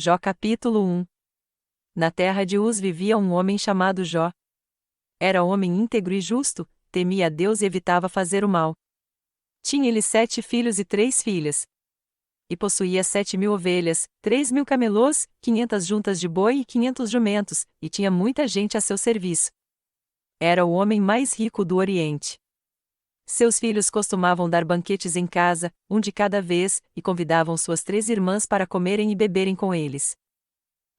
Jó capítulo 1. Na terra de Uz vivia um homem chamado Jó. Era homem íntegro e justo, temia a Deus e evitava fazer o mal. Tinha ele 7 filhos e 3 filhas. E possuía 7.000 ovelhas, 3.000 camelôs, 500 juntas de boi e 500 jumentos, e tinha muita gente a seu serviço. Era o homem mais rico do Oriente. Seus filhos costumavam dar banquetes em casa, um de cada vez, e convidavam suas 3 irmãs para comerem e beberem com eles.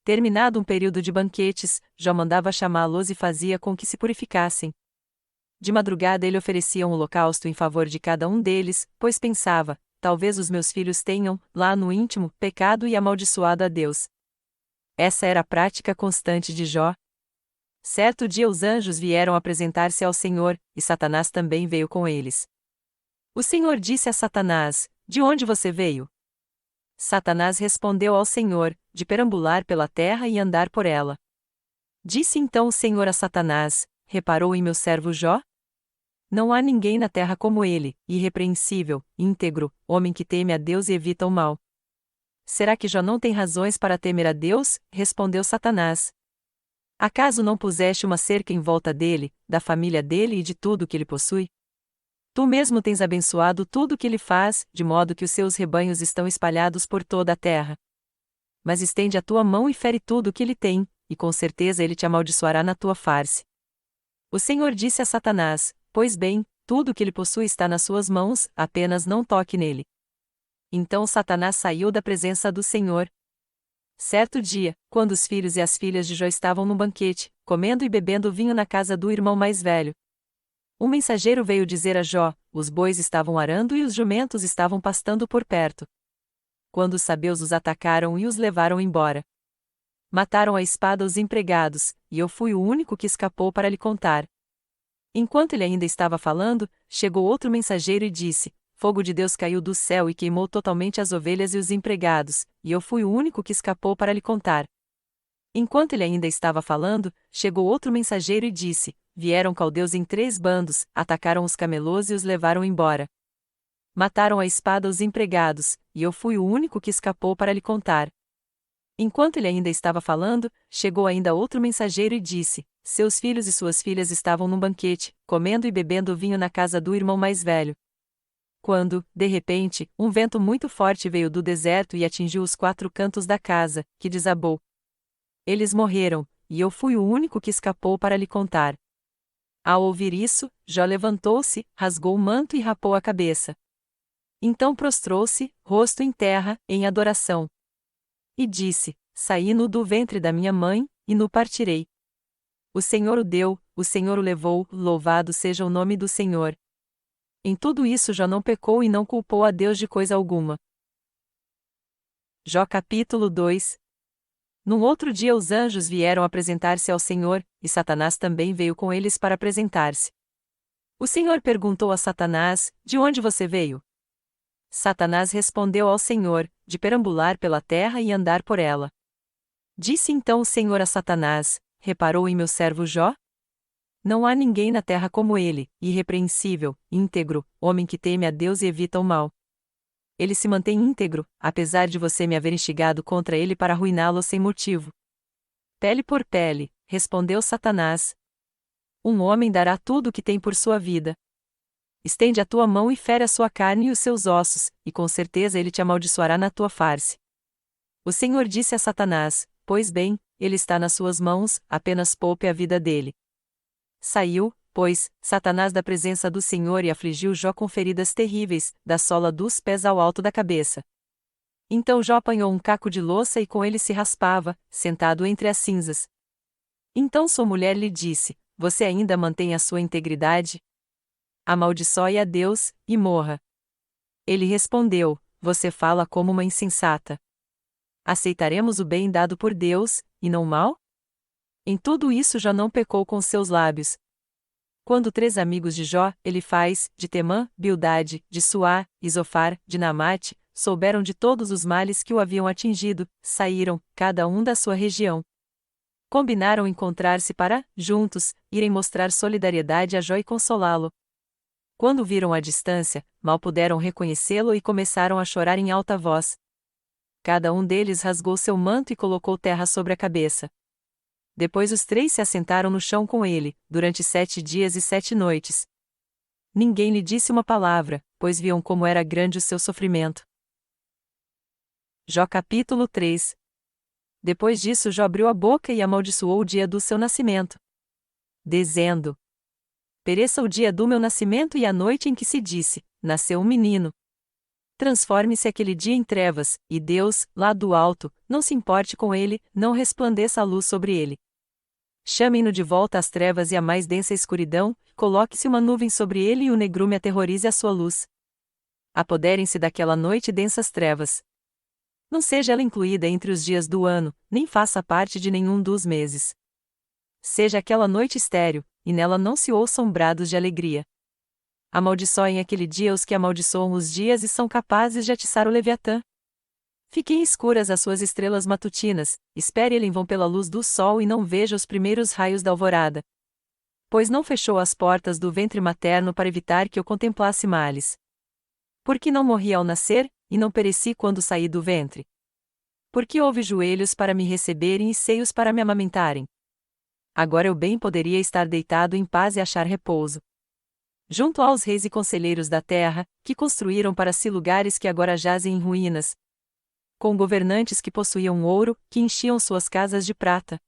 Terminado um período de banquetes, Jó mandava chamá-los e fazia com que se purificassem. De madrugada ele oferecia um holocausto em favor de cada um deles, pois pensava, talvez os meus filhos tenham, lá no íntimo, pecado e amaldiçoado a Deus. Essa era a prática constante de Jó. Certo dia os anjos vieram apresentar-se ao Senhor, e Satanás também veio com eles. O Senhor disse a Satanás: De onde você veio? Satanás respondeu ao Senhor: De perambular pela terra e andar por ela. Disse então o Senhor a Satanás: Reparou em meu servo Jó? Não há ninguém na terra como ele, irrepreensível, íntegro, homem que teme a Deus e evita o mal. Será que Jó não tem razões para temer a Deus? Respondeu Satanás. Acaso não puseste uma cerca em volta dele, da família dele e de tudo que ele possui? Tu mesmo tens abençoado tudo o que ele faz, de modo que os seus rebanhos estão espalhados por toda a terra. Mas estende a tua mão e fere tudo o que ele tem, e com certeza ele te amaldiçoará na tua face. O Senhor disse a Satanás: Pois bem, tudo o que ele possui está nas suas mãos, apenas não toque nele. Então Satanás saiu da presença do Senhor. Certo dia, quando os filhos e as filhas de Jó estavam num banquete, comendo e bebendo vinho na casa do irmão mais velho, um mensageiro veio dizer a Jó: os bois estavam arando e os jumentos estavam pastando por perto. Quando os sabeus os atacaram e os levaram embora. Mataram à espada os empregados, e eu fui o único que escapou para lhe contar. Enquanto ele ainda estava falando, chegou outro mensageiro e disse: Fogo de Deus caiu do céu e queimou totalmente as ovelhas e os empregados, e eu fui o único que escapou para lhe contar. Enquanto ele ainda estava falando, chegou outro mensageiro e disse: Vieram caldeus em 3 bandos, atacaram os camelôs e os levaram embora. Mataram à espada os empregados, e eu fui o único que escapou para lhe contar. Enquanto ele ainda estava falando, chegou ainda outro mensageiro e disse: Seus filhos e suas filhas estavam num banquete, comendo e bebendo vinho na casa do irmão mais velho. Quando, de repente, um vento muito forte veio do deserto e atingiu os 4 cantos da casa, que desabou. Eles morreram, e eu fui o único que escapou para lhe contar. Ao ouvir isso, Jó levantou-se, rasgou o manto e rapou a cabeça. Então prostrou-se, rosto em terra, em adoração. E disse: Saí nu do ventre da minha mãe, e nu partirei. O Senhor o deu, o Senhor o levou, louvado seja o nome do Senhor. Em tudo isso Jó não pecou e não culpou a Deus de coisa alguma. Jó capítulo 2. Num outro dia os anjos vieram apresentar-se ao Senhor, e Satanás também veio com eles para apresentar-se. O Senhor perguntou a Satanás: De onde você veio? Satanás respondeu ao Senhor: De perambular pela terra e andar por ela. Disse então o Senhor a Satanás: Reparou em meu servo Jó? Não há ninguém na terra como ele, irrepreensível, íntegro, homem que teme a Deus e evita o mal. Ele se mantém íntegro, apesar de você me haver instigado contra ele para arruiná-lo sem motivo. Pele por pele, respondeu Satanás. Um homem dará tudo o que tem por sua vida. Estende a tua mão e fere a sua carne e os seus ossos, e com certeza ele te amaldiçoará na tua face. O Senhor disse a Satanás: Pois bem, ele está nas suas mãos, apenas poupe a vida dele. Saiu, pois, Satanás da presença do Senhor e afligiu Jó com feridas terríveis, da sola dos pés ao alto da cabeça. Então Jó apanhou um caco de louça e com ele se raspava, sentado entre as cinzas. Então sua mulher lhe disse: Você ainda mantém a sua integridade? Amaldiçoe a Deus, e morra. Ele respondeu: Você fala como uma insensata. Aceitaremos o bem dado por Deus, e não o mal? Em tudo isso Jó não pecou com seus lábios. Quando 3 amigos de Jó, Elifaz, de Temã, Bildade, de Suá, Isofar, de Namate, souberam de todos os males que o haviam atingido, saíram, cada um da sua região. Combinaram encontrar-se para, juntos, irem mostrar solidariedade a Jó e consolá-lo. Quando viram à distância, mal puderam reconhecê-lo e começaram a chorar em alta voz. Cada um deles rasgou seu manto e colocou terra sobre a cabeça. Depois os 3 se assentaram no chão com ele, durante 7 dias e 7 noites. Ninguém lhe disse uma palavra, pois viam como era grande o seu sofrimento. Jó capítulo 3. Depois disso Jó abriu a boca e amaldiçoou o dia do seu nascimento, dizendo: pereça o dia do meu nascimento e a noite em que se disse, nasceu um menino. Transforme-se aquele dia em trevas, e Deus, lá do alto, não se importe com ele, não resplandeça a luz sobre ele. Chamem-no de volta às trevas e à mais densa escuridão, coloque-se uma nuvem sobre ele e o negrume aterrorize a sua luz. Apoderem-se daquela noite densas trevas. Não seja ela incluída entre os dias do ano, nem faça parte de nenhum dos meses. Seja aquela noite estéril, e nela não se ouçam brados de alegria. Amaldiçoem aquele dia os que amaldiçoam os dias e são capazes de atiçar o Leviatã. Fiquem escuras as suas estrelas matutinas, espere ele em vão pela luz do sol e não veja os primeiros raios da alvorada. Pois não fechou as portas do ventre materno para evitar que eu contemplasse males. Porque não morri ao nascer, e não pereci quando saí do ventre. Porque houve joelhos para me receberem e seios para me amamentarem. Agora eu bem poderia estar deitado em paz e achar repouso. Junto aos reis e conselheiros da terra, que construíram para si lugares que agora jazem em ruínas. Com governantes que possuíam ouro, que enchiam suas casas de prata.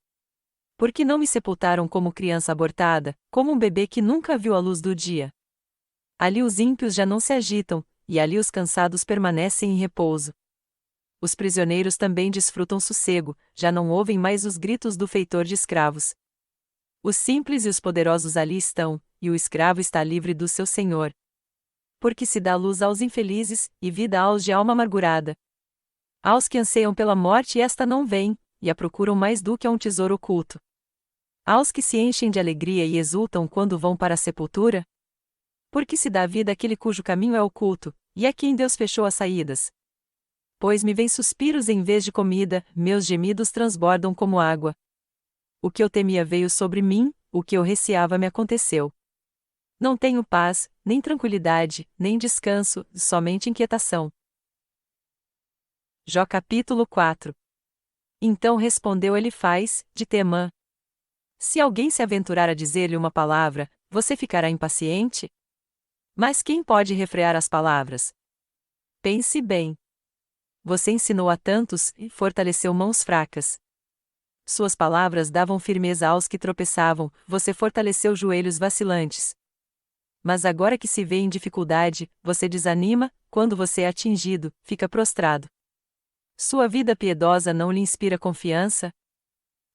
Porque não me sepultaram como criança abortada, como um bebê que nunca viu a luz do dia. Ali os ímpios já não se agitam, e ali os cansados permanecem em repouso. Os prisioneiros também desfrutam sossego, já não ouvem mais os gritos do feitor de escravos. Os simples e os poderosos ali estão, e o escravo está livre do seu senhor. Porque se dá luz aos infelizes, e vida aos de alma amargurada. Aos que anseiam pela morte esta não vem, e a procuram mais do que a um tesouro oculto. Aos que se enchem de alegria e exultam quando vão para a sepultura. Porque se dá vida àquele cujo caminho é oculto, e a quem Deus fechou as saídas. Pois me vêm suspiros em vez de comida, meus gemidos transbordam como água. O que eu temia veio sobre mim, o que eu receava me aconteceu. Não tenho paz, nem tranquilidade, nem descanso, somente inquietação. Jó capítulo 4. Então respondeu Elifaz, de Temã: se alguém se aventurar a dizer-lhe uma palavra, você ficará impaciente? Mas quem pode refrear as palavras? Pense bem. Você ensinou a tantos e fortaleceu mãos fracas. Suas palavras davam firmeza aos que tropeçavam, você fortaleceu joelhos vacilantes. Mas agora que se vê em dificuldade, você desanima, quando você é atingido, fica prostrado. Sua vida piedosa não lhe inspira confiança?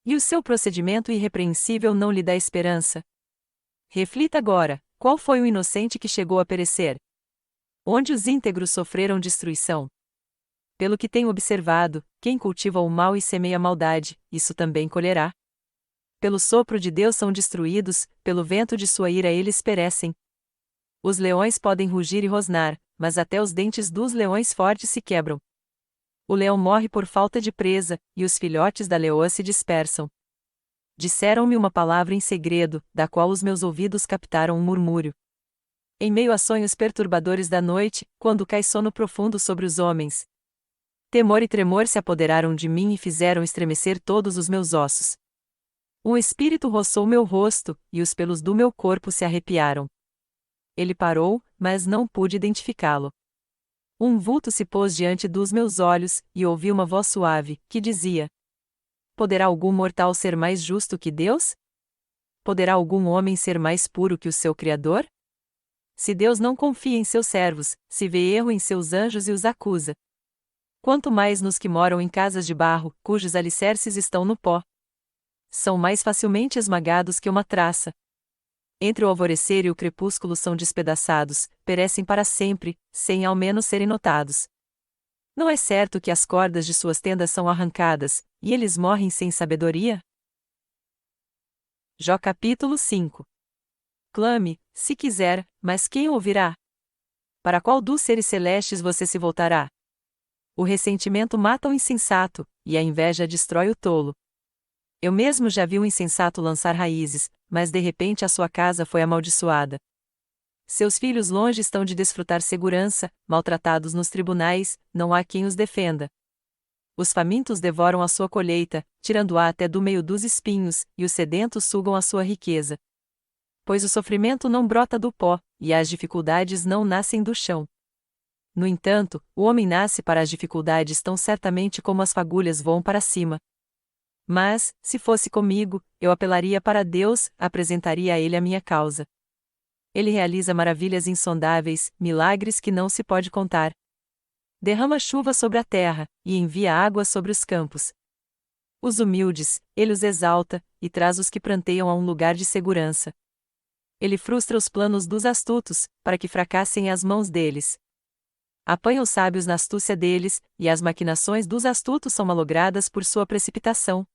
E o seu procedimento irrepreensível não lhe dá esperança? Reflita agora, qual foi o inocente que chegou a perecer? Onde os íntegros sofreram destruição? Pelo que tenho observado, quem cultiva o mal e semeia a maldade, isso também colherá. Pelo sopro de Deus são destruídos, pelo vento de sua ira eles perecem. Os leões podem rugir e rosnar, mas até os dentes dos leões fortes se quebram. O leão morre por falta de presa, e os filhotes da leoa se dispersam. Disseram-me uma palavra em segredo, da qual os meus ouvidos captaram um murmúrio. Em meio a sonhos perturbadores da noite, quando cai sono profundo sobre os homens. Temor e tremor se apoderaram de mim e fizeram estremecer todos os meus ossos. Um espírito roçou meu rosto, e os pelos do meu corpo se arrepiaram. Ele parou, mas não pude identificá-lo. Um vulto se pôs diante dos meus olhos, e ouvi uma voz suave, que dizia: poderá algum mortal ser mais justo que Deus? Poderá algum homem ser mais puro que o seu Criador? Se Deus não confia em seus servos, se vê erro em seus anjos e os acusa. Quanto mais nos que moram em casas de barro, cujos alicerces estão no pó. São mais facilmente esmagados que uma traça. Entre o alvorecer e o crepúsculo são despedaçados, perecem para sempre, sem ao menos serem notados. Não é certo que as cordas de suas tendas são arrancadas, e eles morrem sem sabedoria? Jó capítulo 5. Clame, se quiser, mas quem ouvirá? Para qual dos seres celestes você se voltará? O ressentimento mata o insensato, e a inveja destrói o tolo. Eu mesmo já vi um insensato lançar raízes, mas de repente a sua casa foi amaldiçoada. Seus filhos longe estão de desfrutar segurança, maltratados nos tribunais, não há quem os defenda. Os famintos devoram a sua colheita, tirando-a até do meio dos espinhos, e os sedentos sugam a sua riqueza. Pois o sofrimento não brota do pó, e as dificuldades não nascem do chão. No entanto, o homem nasce para as dificuldades tão certamente como as fagulhas voam para cima. Mas, se fosse comigo, eu apelaria para Deus, apresentaria a Ele a minha causa. Ele realiza maravilhas insondáveis, milagres que não se pode contar. Derrama chuva sobre a terra, e envia água sobre os campos. Os humildes, Ele os exalta, e traz os que pranteiam a um lugar de segurança. Ele frustra os planos dos astutos, para que fracassem as mãos deles. Apanha os sábios na astúcia deles, e as maquinações dos astutos são malogradas por sua precipitação.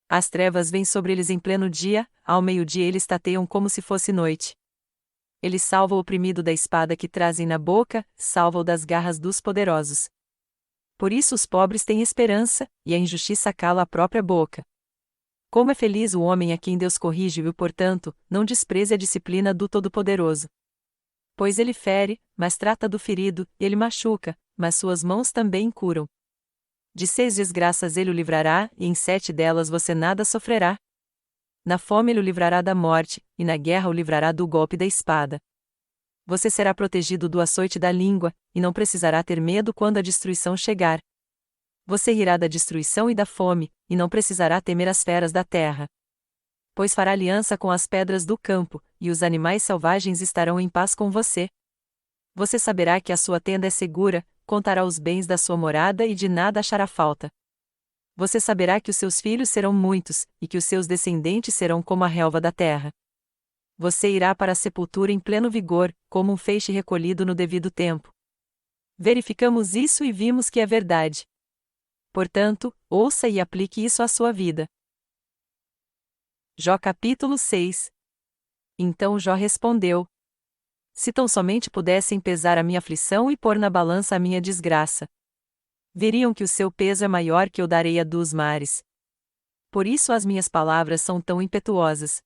As trevas vêm sobre eles em pleno dia, ao meio-dia eles tateiam como se fosse noite. Ele salva o oprimido da espada que trazem na boca, salva-o das garras dos poderosos. Por isso os pobres têm esperança, e a injustiça cala a própria boca. Como é feliz o homem a quem Deus corrige e, portanto, não despreze a disciplina do Todo-Poderoso. Pois ele fere, mas trata do ferido, e ele machuca, mas suas mãos também curam. De 6 desgraças ele o livrará, e em 7 delas você nada sofrerá. Na fome ele o livrará da morte, e na guerra o livrará do golpe da espada. Você será protegido do açoite da língua, e não precisará ter medo quando a destruição chegar. Você rirá da destruição e da fome, e não precisará temer as feras da terra. Pois fará aliança com as pedras do campo, e os animais selvagens estarão em paz com você. Você saberá que a sua tenda é segura, contará os bens da sua morada e de nada achará falta. Você saberá que os seus filhos serão muitos, e que os seus descendentes serão como a relva da terra. Você irá para a sepultura em pleno vigor, como um feixe recolhido no devido tempo. Verificamos isso e vimos que é verdade. Portanto, ouça e aplique isso à sua vida. Jó capítulo 6. Então Jó respondeu: Se tão somente pudessem pesar a minha aflição e pôr na balança a minha desgraça, veriam que o seu peso é maior que o da areia dos mares. Por isso as minhas palavras são tão impetuosas.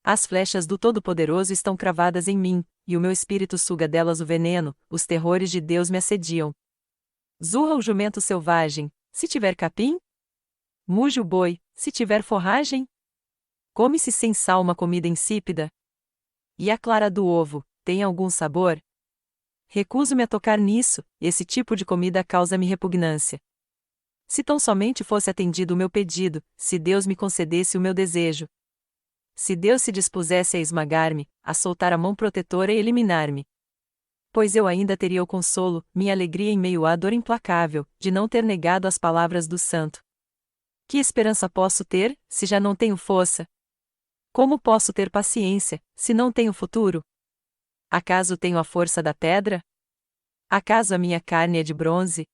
As flechas do Todo-Poderoso estão cravadas em mim, e o meu espírito suga delas o veneno, os terrores de Deus me assediam. Zurra o jumento selvagem, se tiver capim? Muge o boi, se tiver forragem? Come-se sem sal uma comida insípida? E a clara do ovo, tem algum sabor? Recuso-me a tocar nisso, esse tipo de comida causa-me repugnância. Se tão somente fosse atendido o meu pedido, se Deus me concedesse o meu desejo. Se Deus se dispusesse a esmagar-me, a soltar a mão protetora e eliminar-me. Pois eu ainda teria o consolo, minha alegria em meio à dor implacável, de não ter negado as palavras do santo. Que esperança posso ter, se já não tenho força? Como posso ter paciência, se não tenho futuro? Acaso tenho a força da pedra? Acaso a minha carne é de bronze?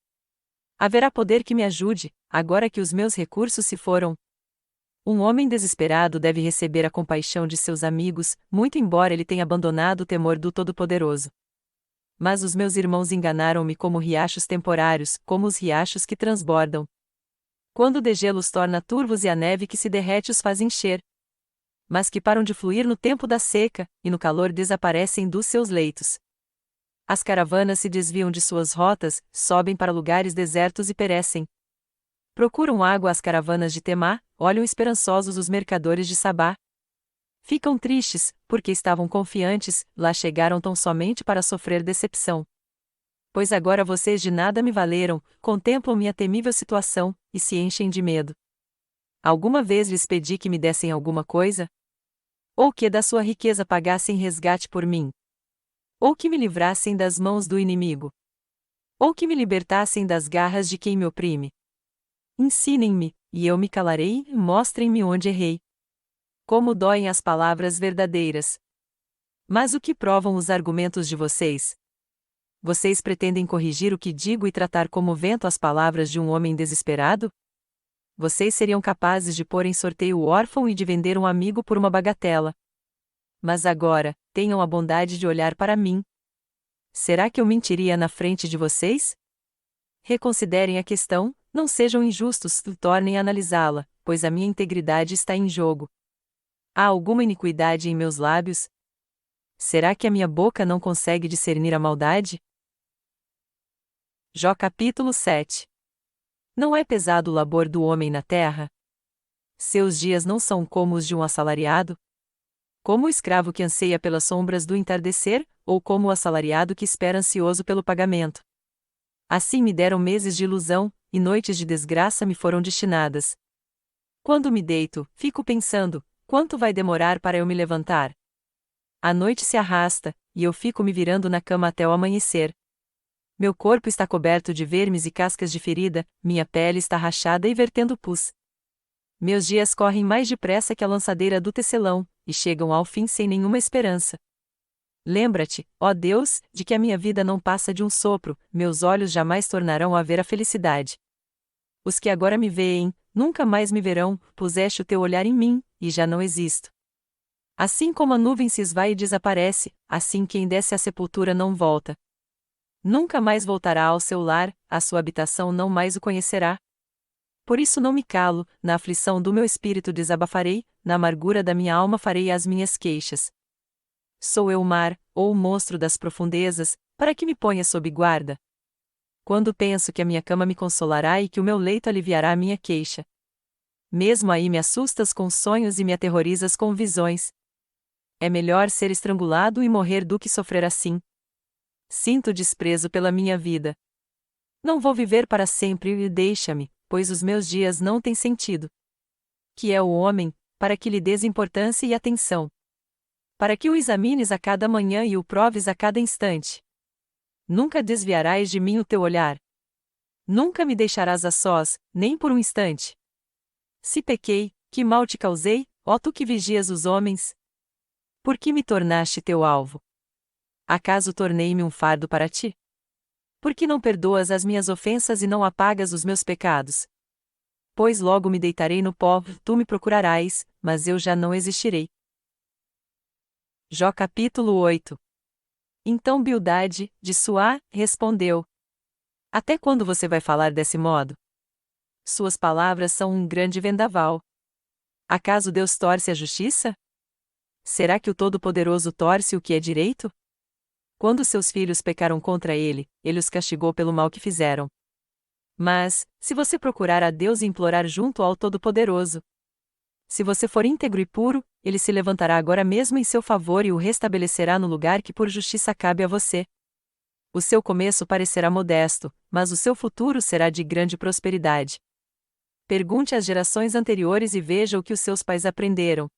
Haverá poder que me ajude, agora que os meus recursos se foram? Um homem desesperado deve receber a compaixão de seus amigos, muito embora ele tenha abandonado o temor do Todo-Poderoso. Mas os meus irmãos enganaram-me como riachos temporários, como os riachos que transbordam. Quando o degelo os torna turvos e a neve que se derrete os faz encher. Mas que param de fluir no tempo da seca, e no calor desaparecem dos seus leitos. As caravanas se desviam de suas rotas, sobem para lugares desertos e perecem. Procuram água as caravanas de Temá, olham esperançosos os mercadores de Sabá. Ficam tristes, porque estavam confiantes, lá chegaram tão somente para sofrer decepção. Pois agora vocês de nada me valeram, contemplam minha temível situação, e se enchem de medo. Alguma vez lhes pedi que me dessem alguma coisa? Ou que da sua riqueza pagassem resgate por mim? Ou que me livrassem das mãos do inimigo? Ou que me libertassem das garras de quem me oprime? Ensinem-me, e eu me calarei, e mostrem-me onde errei. Como doem as palavras verdadeiras. Mas o que provam os argumentos de vocês? Vocês pretendem corrigir o que digo e tratar como vento as palavras de um homem desesperado? Vocês seriam capazes de pôr em sorteio o órfão e de vender um amigo por uma bagatela. Mas agora, tenham a bondade de olhar para mim. Será que eu mentiria na frente de vocês? Reconsiderem a questão, não sejam injustos, tornem a analisá-la, pois a minha integridade está em jogo. Há alguma iniquidade em meus lábios? Será que a minha boca não consegue discernir a maldade? Jó capítulo 7. Não é pesado o labor do homem na terra? Seus dias não são como os de um assalariado? Como o escravo que anseia pelas sombras do entardecer, ou como o assalariado que espera ansioso pelo pagamento? Assim me deram meses de ilusão, e noites de desgraça me foram destinadas. Quando me deito, fico pensando, quanto vai demorar para eu me levantar? A noite se arrasta, e eu fico me virando na cama até o amanhecer. Meu corpo está coberto de vermes e cascas de ferida, minha pele está rachada e vertendo pus. Meus dias correm mais depressa que a lançadeira do tecelão, e chegam ao fim sem nenhuma esperança. Lembra-te, ó Deus, de que a minha vida não passa de um sopro, meus olhos jamais tornarão a ver a felicidade. Os que agora me veem, nunca mais me verão, puseste o teu olhar em mim, e já não existo. Assim como a nuvem se esvai e desaparece, assim quem desce à sepultura não volta. Nunca mais voltará ao seu lar, a sua habitação não mais o conhecerá. Por isso não me calo, na aflição do meu espírito desabafarei, na amargura da minha alma farei as minhas queixas. Sou eu o mar, ou o monstro das profundezas, para que me ponha sob guarda? Quando penso que a minha cama me consolará e que o meu leito aliviará a minha queixa. Mesmo aí me assustas com sonhos e me aterrorizas com visões. É melhor ser estrangulado e morrer do que sofrer assim. Sinto desprezo pela minha vida. Não vou viver para sempre e deixa-me, pois os meus dias não têm sentido. Que é o homem, para que lhe des importância e atenção? Para que o examines a cada manhã e o proves a cada instante? Nunca desviarás de mim o teu olhar. Nunca me deixarás a sós, nem por um instante. Se pequei, que mal te causei, ó tu que vigias os homens? Por que me tornaste teu alvo? Acaso tornei-me um fardo para ti? Por que não perdoas as minhas ofensas e não apagas os meus pecados? Pois logo me deitarei no pó, tu me procurarás, mas eu já não existirei. Jó capítulo 8. Então Bildade, de Suá, respondeu: Até quando você vai falar desse modo? Suas palavras são um grande vendaval. Acaso Deus torce a justiça? Será que o Todo-Poderoso torce o que é direito? Quando seus filhos pecaram contra ele, ele os castigou pelo mal que fizeram. Mas, se você procurar a Deus e implorar junto ao Todo-Poderoso, se você for íntegro e puro, ele se levantará agora mesmo em seu favor e o restabelecerá no lugar que por justiça cabe a você. O seu começo parecerá modesto, mas o seu futuro será de grande prosperidade. Pergunte às gerações anteriores e veja o que os seus pais aprenderam.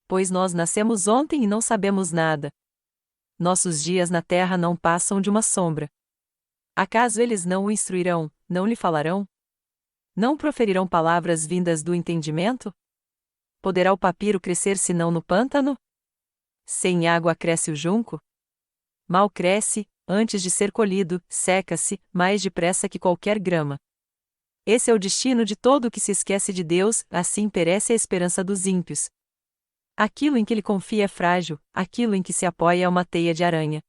Pois nós nascemos ontem e não sabemos nada. Nossos dias na terra não passam de uma sombra. Acaso eles não o instruirão, não lhe falarão? Não proferirão palavras vindas do entendimento? Poderá o papiro crescer senão no pântano? Sem água cresce o junco? Mal cresce, antes de ser colhido, seca-se, mais depressa que qualquer grama. Esse é o destino de todo o que se esquece de Deus, assim perece a esperança dos ímpios. Aquilo em que ele confia é frágil, aquilo em que se apoia é uma teia de aranha.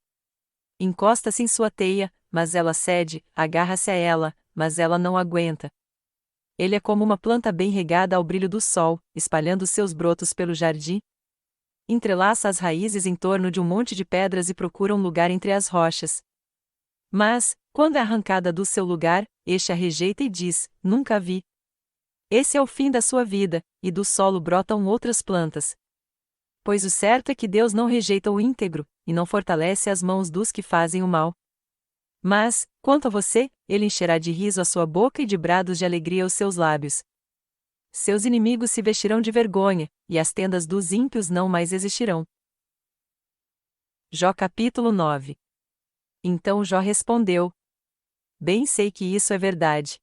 Encosta-se em sua teia, mas ela cede, agarra-se a ela, mas ela não aguenta. Ele é como uma planta bem regada ao brilho do sol, espalhando seus brotos pelo jardim. Entrelaça as raízes em torno de um monte de pedras e procura um lugar entre as rochas. Mas, quando é arrancada do seu lugar, este a rejeita e diz: Nunca a vi. Esse é o fim da sua vida, e do solo brotam outras plantas. Pois o certo é que Deus não rejeita o íntegro, e não fortalece as mãos dos que fazem o mal. Mas, quanto a você, ele encherá de riso a sua boca e de brados de alegria os seus lábios. Seus inimigos se vestirão de vergonha, e as tendas dos ímpios não mais existirão. Jó capítulo 9. Então Jó respondeu: Bem sei que isso é verdade.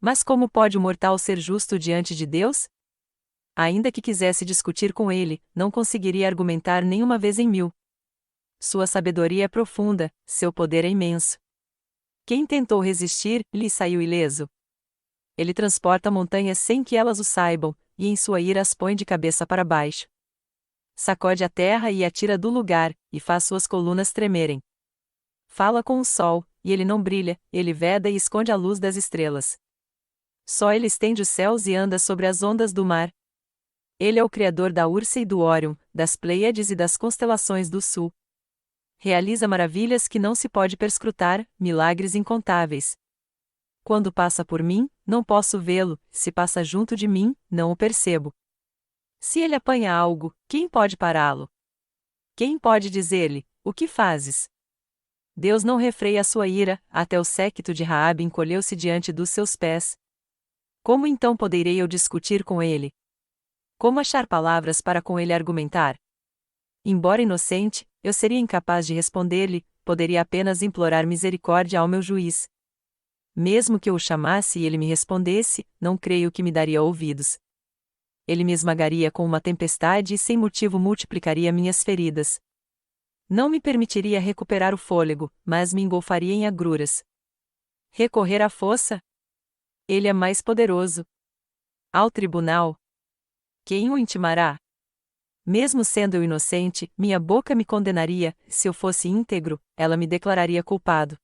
Mas como pode o mortal ser justo diante de Deus? Ainda que quisesse discutir com ele, não conseguiria argumentar nenhuma vez em 1000. Sua sabedoria é profunda, seu poder é imenso. Quem tentou resistir, lhe saiu ileso. Ele transporta montanhas sem que elas o saibam, e em sua ira as põe de cabeça para baixo. Sacode a terra e a tira do lugar, e faz suas colunas tremerem. Fala com o sol, e ele não brilha, ele veda e esconde a luz das estrelas. Só ele estende os céus e anda sobre as ondas do mar. Ele é o criador da Ursa e do Órion, das Pleiades e das constelações do sul. Realiza maravilhas que não se pode perscrutar, milagres incontáveis. Quando passa por mim, não posso vê-lo, se passa junto de mim, não o percebo. Se ele apanha algo, quem pode pará-lo? Quem pode dizer-lhe: o que fazes? Deus não refreia a sua ira, até o séquito de Raabe encolheu-se diante dos seus pés. Como então poderei eu discutir com ele? Como achar palavras para com ele argumentar? Embora inocente, eu seria incapaz de responder-lhe, poderia apenas implorar misericórdia ao meu juiz. Mesmo que eu o chamasse e ele me respondesse, não creio que me daria ouvidos. Ele me esmagaria com uma tempestade e sem motivo multiplicaria minhas feridas. Não me permitiria recuperar o fôlego, mas me engolfaria em agruras. Recorrer à fossa? Ele é mais poderoso. Ao tribunal? Quem o intimará? Mesmo sendo eu inocente, minha boca me condenaria, se eu fosse íntegro, ela me declararia culpado.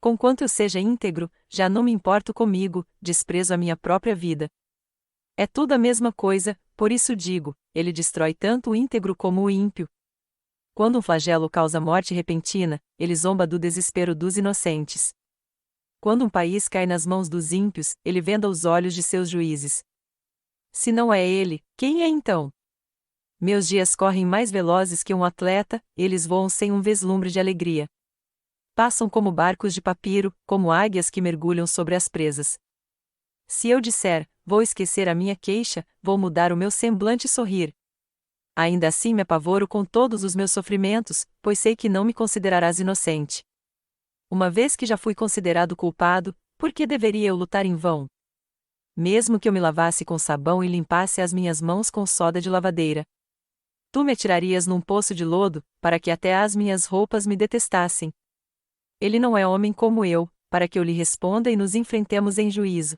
Conquanto eu seja íntegro, já não me importo comigo, desprezo a minha própria vida. É tudo a mesma coisa, por isso digo, ele destrói tanto o íntegro como o ímpio. Quando um flagelo causa morte repentina, ele zomba do desespero dos inocentes. Quando um país cai nas mãos dos ímpios, ele venda os olhos de seus juízes. Se não é ele, quem é então? Meus dias correm mais velozes que um atleta, eles voam sem um vislumbre de alegria. Passam como barcos de papiro, como águias que mergulham sobre as presas. Se eu disser, vou esquecer a minha queixa, vou mudar o meu semblante e sorrir. Ainda assim me apavoro com todos os meus sofrimentos, pois sei que não me considerarás inocente. Uma vez que já fui considerado culpado, por que deveria eu lutar em vão? Mesmo que eu me lavasse com sabão e limpasse as minhas mãos com soda de lavadeira. Tu me atirarias num poço de lodo, para que até as minhas roupas me detestassem. Ele não é homem como eu, para que eu lhe responda e nos enfrentemos em juízo.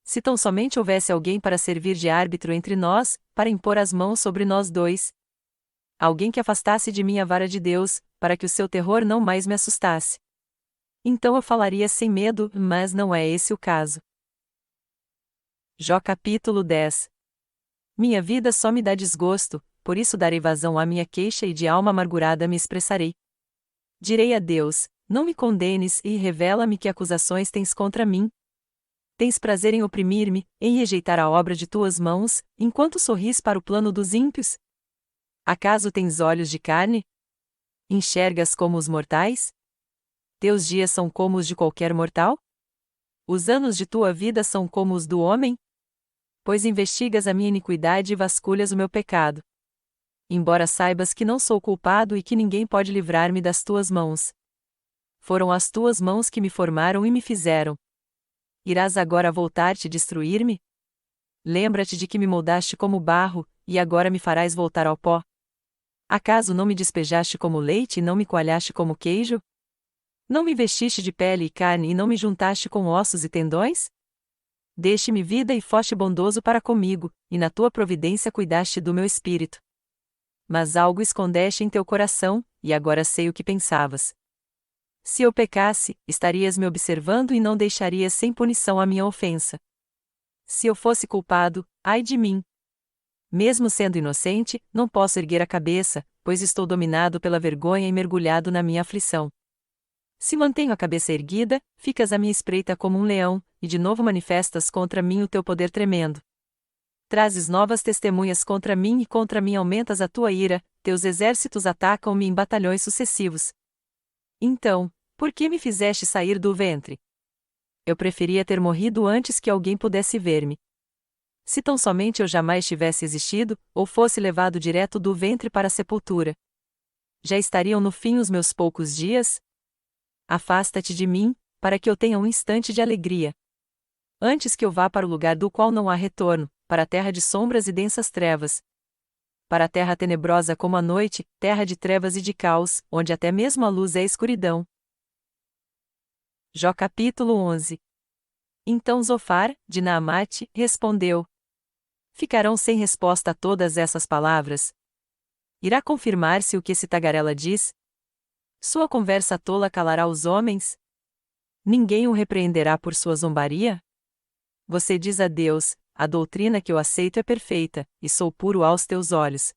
Se tão somente houvesse alguém para servir de árbitro entre nós, para impor as mãos sobre nós dois. Alguém que afastasse de mim a vara de Deus, para que o seu terror não mais me assustasse. Então eu falaria sem medo, mas não é esse o caso. Jó capítulo 10. Minha vida só me dá desgosto, por isso darei vazão à minha queixa e de alma amargurada me expressarei. Direi a Deus, não me condenes e revela-me que acusações tens contra mim. Tens prazer em oprimir-me, em rejeitar a obra de tuas mãos, enquanto sorris para o plano dos ímpios? Acaso tens olhos de carne? Enxergas como os mortais? Teus dias são como os de qualquer mortal? Os anos de tua vida são como os do homem? Pois investigas a minha iniquidade e vasculhas o meu pecado. Embora saibas que não sou culpado e que ninguém pode livrar-me das tuas mãos. Foram as tuas mãos que me formaram e me fizeram. Irás agora voltar-te e destruir-me? Lembra-te de que me moldaste como barro, e agora me farás voltar ao pó. Acaso não me despejaste como leite e não me coalhaste como queijo? Não me vestiste de pele e carne e não me juntaste com ossos e tendões? Deste-me vida e foste bondoso para comigo, e na tua providência cuidaste do meu espírito. Mas algo escondeste em teu coração, e agora sei o que pensavas. Se eu pecasse, estarias me observando e não deixarias sem punição a minha ofensa. Se eu fosse culpado, ai de mim. Mesmo sendo inocente, não posso erguer a cabeça, pois estou dominado pela vergonha e mergulhado na minha aflição. Se mantenho a cabeça erguida, ficas à minha espreita como um leão, e de novo manifestas contra mim o teu poder tremendo. Trazes novas testemunhas contra mim e contra mim aumentas a tua ira, teus exércitos atacam-me em batalhões sucessivos. Então, por que me fizeste sair do ventre? Eu preferia ter morrido antes que alguém pudesse ver-me. Se tão somente eu jamais tivesse existido, ou fosse levado direto do ventre para a sepultura. Já estariam no fim os meus poucos dias? Afasta-te de mim, para que eu tenha um instante de alegria. Antes que eu vá para o lugar do qual não há retorno, para a terra de sombras e densas trevas. Para a terra tenebrosa como a noite, terra de trevas e de caos, onde até mesmo a luz é escuridão. Jó capítulo 11. Então Zofar, de Naamate, respondeu: Ficarão sem resposta todas essas palavras? Irá confirmar-se o que esse tagarela diz? Sua conversa tola calará os homens? Ninguém o repreenderá por sua zombaria? Você diz a Deus: a doutrina que eu aceito é perfeita, e sou puro aos teus olhos.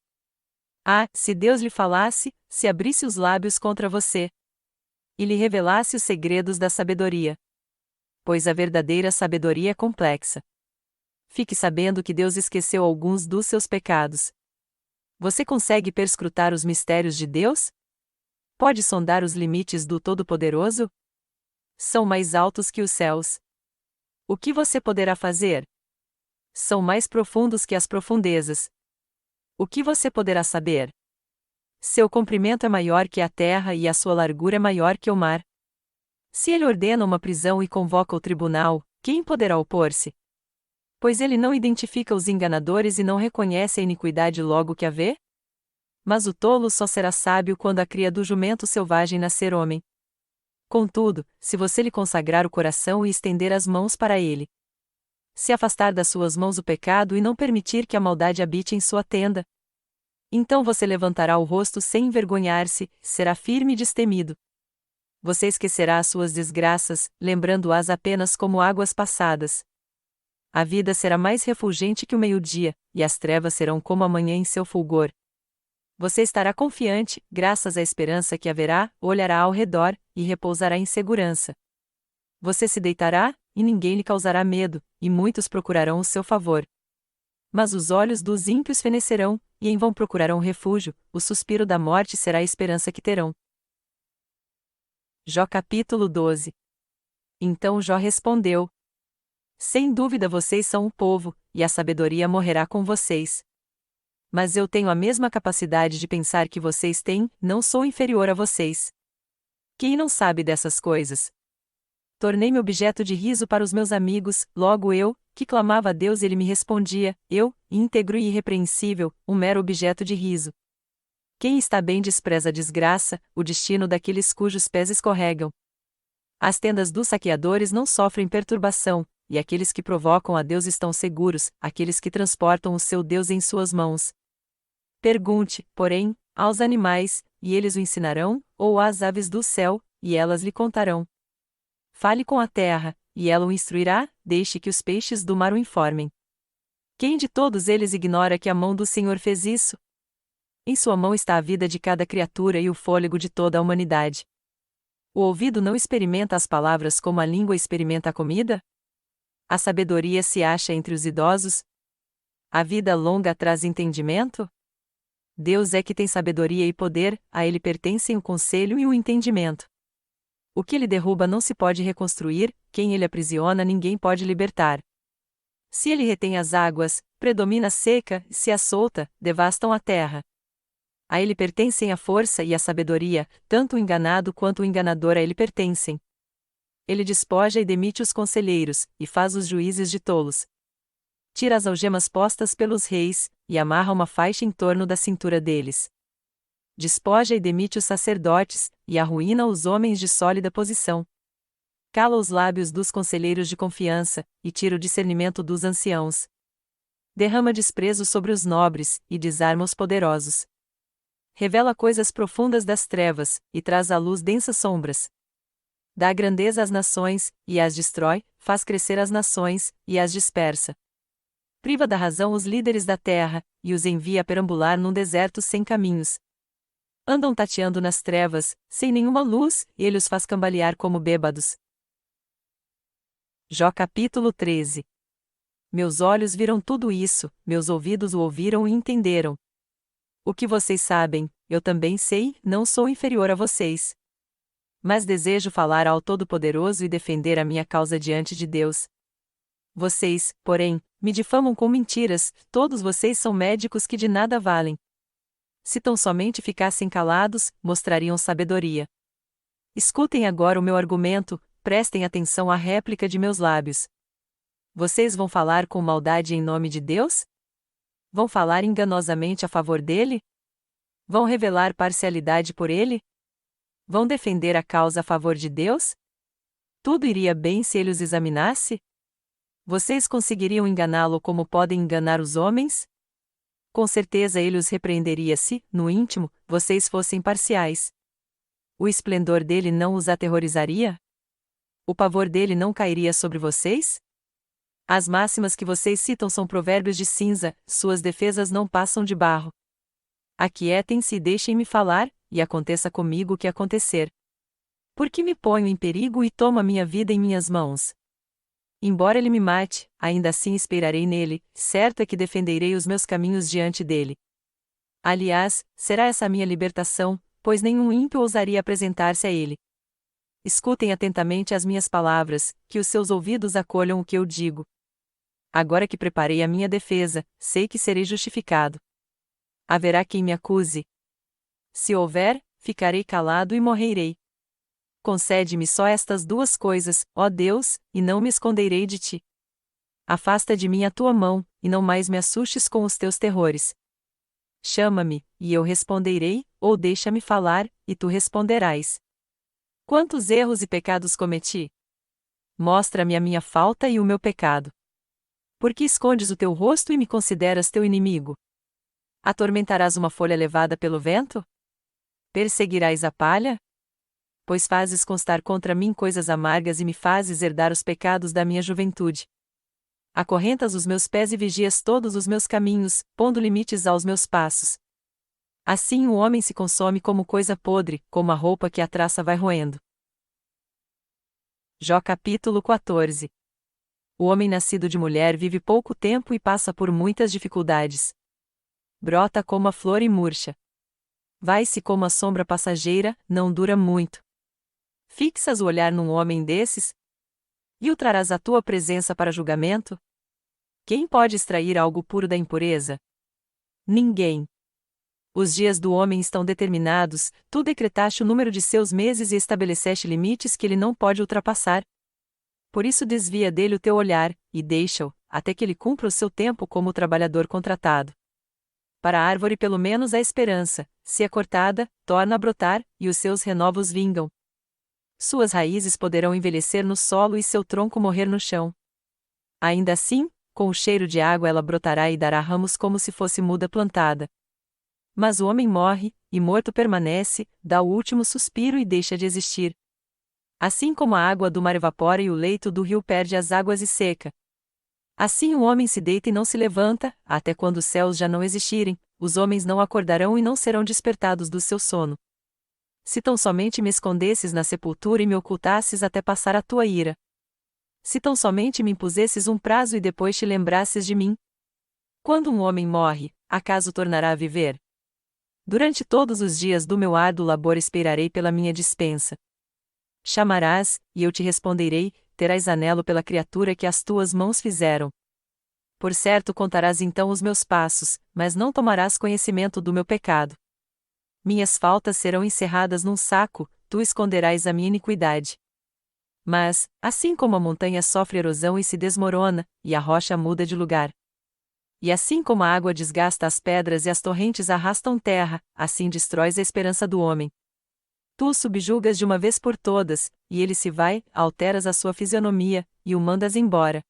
Ah, se Deus lhe falasse, se abrisse os lábios contra você, e lhe revelasse os segredos da sabedoria. pois a verdadeira sabedoria é complexa. Fique sabendo que Deus esqueceu alguns dos seus pecados. Você consegue perscrutar os mistérios de Deus? Pode sondar os limites do Todo-Poderoso? São mais altos que os céus. O que você poderá fazer? São mais profundos que as profundezas. O que você poderá saber? Seu comprimento é maior que a terra e a sua largura é maior que o mar. Se ele ordena uma prisão e convoca o tribunal, quem poderá opor-se? Pois ele não identifica os enganadores e não reconhece a iniquidade logo que a vê? Mas o tolo só será sábio quando a cria do jumento selvagem nascer homem. Contudo, se você lhe consagrar o coração e estender as mãos para ele, se afastar das suas mãos o pecado e não permitir que a maldade habite em sua tenda, então você levantará o rosto sem envergonhar-se, será firme e destemido. Você esquecerá as suas desgraças, lembrando-as apenas como águas passadas. A vida será mais refulgente que o meio-dia, e as trevas serão como a manhã em seu fulgor. Você estará confiante, graças à esperança que haverá, olhará ao redor, e repousará em segurança. Você se deitará, e ninguém lhe causará medo, e muitos procurarão o seu favor. Mas os olhos dos ímpios fenecerão, e em vão procurarão refúgio, o suspiro da morte será a esperança que terão. Jó capítulo 12. Então Jó respondeu: Sem dúvida vocês são o povo, e a sabedoria morrerá com vocês. Mas eu tenho a mesma capacidade de pensar que vocês têm, não sou inferior a vocês. Quem não sabe dessas coisas? Tornei-me objeto de riso para os meus amigos, logo eu, que clamava a Deus, ele me respondia, eu, íntegro e irrepreensível, um mero objeto de riso. Quem está bem despreza a desgraça, o destino daqueles cujos pés escorregam. As tendas dos saqueadores não sofrem perturbação, e aqueles que provocam a Deus estão seguros, aqueles que transportam o seu Deus em suas mãos. Pergunte, porém, aos animais, e eles o ensinarão, ou às aves do céu, e elas lhe contarão. Fale com a terra, e ela o instruirá, deixe que os peixes do mar o informem. Quem de todos eles ignora que a mão do Senhor fez isso? Em sua mão está a vida de cada criatura e o fôlego de toda a humanidade. O ouvido não experimenta as palavras como a língua experimenta a comida? A sabedoria se acha entre os idosos? A vida longa traz entendimento? Deus é que tem sabedoria e poder, a ele pertencem o conselho e o entendimento. O que ele derruba não se pode reconstruir, quem ele aprisiona ninguém pode libertar. Se ele retém as águas, predomina a seca, se as solta, devastam a terra. A ele pertencem a força e a sabedoria, tanto o enganado quanto o enganador a ele pertencem. Ele despoja e demite os conselheiros, e faz os juízes de tolos. Tira as algemas postas pelos reis, e amarra uma faixa em torno da cintura deles. Despoja e demite os sacerdotes, e arruína os homens de sólida posição. Cala os lábios dos conselheiros de confiança, e tira o discernimento dos anciãos. Derrama desprezo sobre os nobres, e desarma os poderosos. Revela coisas profundas das trevas, e traz à luz densas sombras. Dá grandeza às nações, e as destrói, faz crescer as nações, e as dispersa. Priva da razão os líderes da terra, e os envia a perambular num deserto sem caminhos. Andam tateando nas trevas, sem nenhuma luz, e ele os faz cambalear como bêbados. Jó capítulo 13. Meus olhos viram tudo isso, meus ouvidos o ouviram e entenderam. O que vocês sabem, eu também sei, não sou inferior a vocês. Mas desejo falar ao Todo-Poderoso e defender a minha causa diante de Deus. Vocês, porém, me difamam com mentiras, todos vocês são médicos que de nada valem. Se tão somente ficassem calados, mostrariam sabedoria. Escutem agora o meu argumento, prestem atenção à réplica de meus lábios. Vocês vão falar com maldade em nome de Deus? Vão falar enganosamente a favor dele? Vão revelar parcialidade por ele? Vão defender a causa a favor de Deus? Tudo iria bem se ele os examinasse? Vocês conseguiriam enganá-lo como podem enganar os homens? Com certeza ele os repreenderia se, no íntimo, vocês fossem parciais. O esplendor dele não os aterrorizaria? O pavor dele não cairia sobre vocês? As máximas que vocês citam são provérbios de cinza, suas defesas não passam de barro. Aquietem-se e deixem-me falar, e aconteça comigo o que acontecer. Por que me ponho em perigo e tomo a minha vida em minhas mãos? Embora ele me mate, ainda assim esperarei nele, certo é que defenderei os meus caminhos diante dele. Aliás, será essa a minha libertação, pois nenhum ímpio ousaria apresentar-se a ele. Escutem atentamente as minhas palavras, que os seus ouvidos acolham o que eu digo. Agora que preparei a minha defesa, sei que serei justificado. Haverá quem me acuse. Se houver, ficarei calado e morrerei. Concede-me só estas duas coisas, ó Deus, e não me esconderei de ti. Afasta de mim a tua mão, e não mais me assustes com os teus terrores. Chama-me, e eu responderei, ou deixa-me falar, e tu responderás. Quantos erros e pecados cometi? Mostra-me a minha falta e o meu pecado. Por que escondes o teu rosto e me consideras teu inimigo? Atormentarás uma folha levada pelo vento? Perseguirás a palha? Pois fazes constar contra mim coisas amargas e me fazes herdar os pecados da minha juventude. Acorrentas os meus pés e vigias todos os meus caminhos, pondo limites aos meus passos. Assim o homem se consome como coisa podre, como a roupa que a traça vai roendo. Jó capítulo 14. O homem nascido de mulher vive pouco tempo e passa por muitas dificuldades. Brota como a flor e murcha. Vai-se como a sombra passageira, não dura muito. Fixas o olhar num homem desses? E o trarás à tua presença para julgamento? Quem pode extrair algo puro da impureza? Ninguém. Os dias do homem estão determinados, tu decretaste o número de seus meses e estabeleceste limites que ele não pode ultrapassar. Por isso desvia dele o teu olhar, e deixa-o, até que ele cumpra o seu tempo como trabalhador contratado. Para a árvore pelo menos há esperança, se é cortada, torna a brotar, e os seus renovos vingam. Suas raízes poderão envelhecer no solo e seu tronco morrer no chão. Ainda assim, com o cheiro de água ela brotará e dará ramos como se fosse muda plantada. Mas o homem morre, e morto permanece, dá o último suspiro e deixa de existir. Assim como a água do mar evapora e o leito do rio perde as águas e seca. Assim o homem se deita e não se levanta, até quando os céus já não existirem, os homens não acordarão e não serão despertados do seu sono. Se tão somente me escondesses na sepultura e me ocultasses até passar a tua ira. Se tão somente me impusesses um prazo e depois te lembrasses de mim. Quando um homem morre, acaso tornará a viver? Durante todos os dias do meu árduo labor esperarei pela minha dispensa. Chamarás, e eu te responderei, terás anelo pela criatura que as tuas mãos fizeram. Por certo contarás então os meus passos, mas não tomarás conhecimento do meu pecado. Minhas faltas serão encerradas num saco, tu esconderás a minha iniquidade. Mas, assim como a montanha sofre erosão e se desmorona, e a rocha muda de lugar. E assim como a água desgasta as pedras e as torrentes arrastam terra, assim destróis a esperança do homem. Tu o subjugas de uma vez por todas, e ele se vai, alteras a sua fisionomia, e o mandas embora.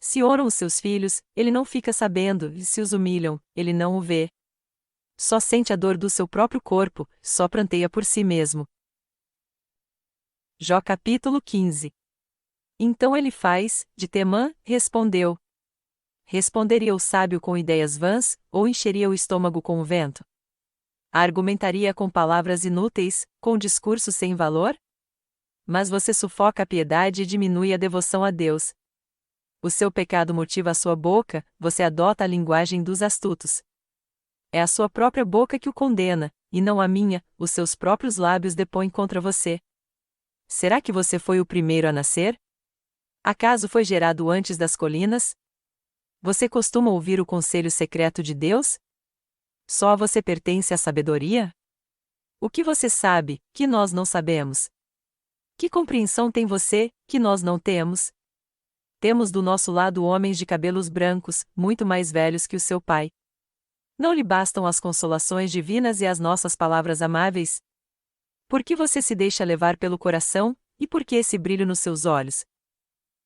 Se oram os seus filhos, ele não fica sabendo, e se os humilham, ele não o vê. Só sente a dor do seu próprio corpo, só pranteia por si mesmo. Jó capítulo 15. Então ele faz, de Temã, respondeu. Responderia o sábio com ideias vãs, ou encheria o estômago com o vento? Argumentaria com palavras inúteis, com discurso sem valor? Mas você sufoca a piedade e diminui a devoção a Deus. O seu pecado motiva a sua boca, você adota a linguagem dos astutos. É a sua própria boca que o condena, e não a minha, os seus próprios lábios depõem contra você. Será que você foi o primeiro a nascer? Acaso foi gerado antes das colinas? Você costuma ouvir o conselho secreto de Deus? Só a você pertence a sabedoria? O que você sabe, que nós não sabemos? Que compreensão tem você, que nós não temos? Temos do nosso lado homens de cabelos brancos, muito mais velhos que o seu pai. Não lhe bastam as consolações divinas e as nossas palavras amáveis? Por que você se deixa levar pelo coração, e por que esse brilho nos seus olhos?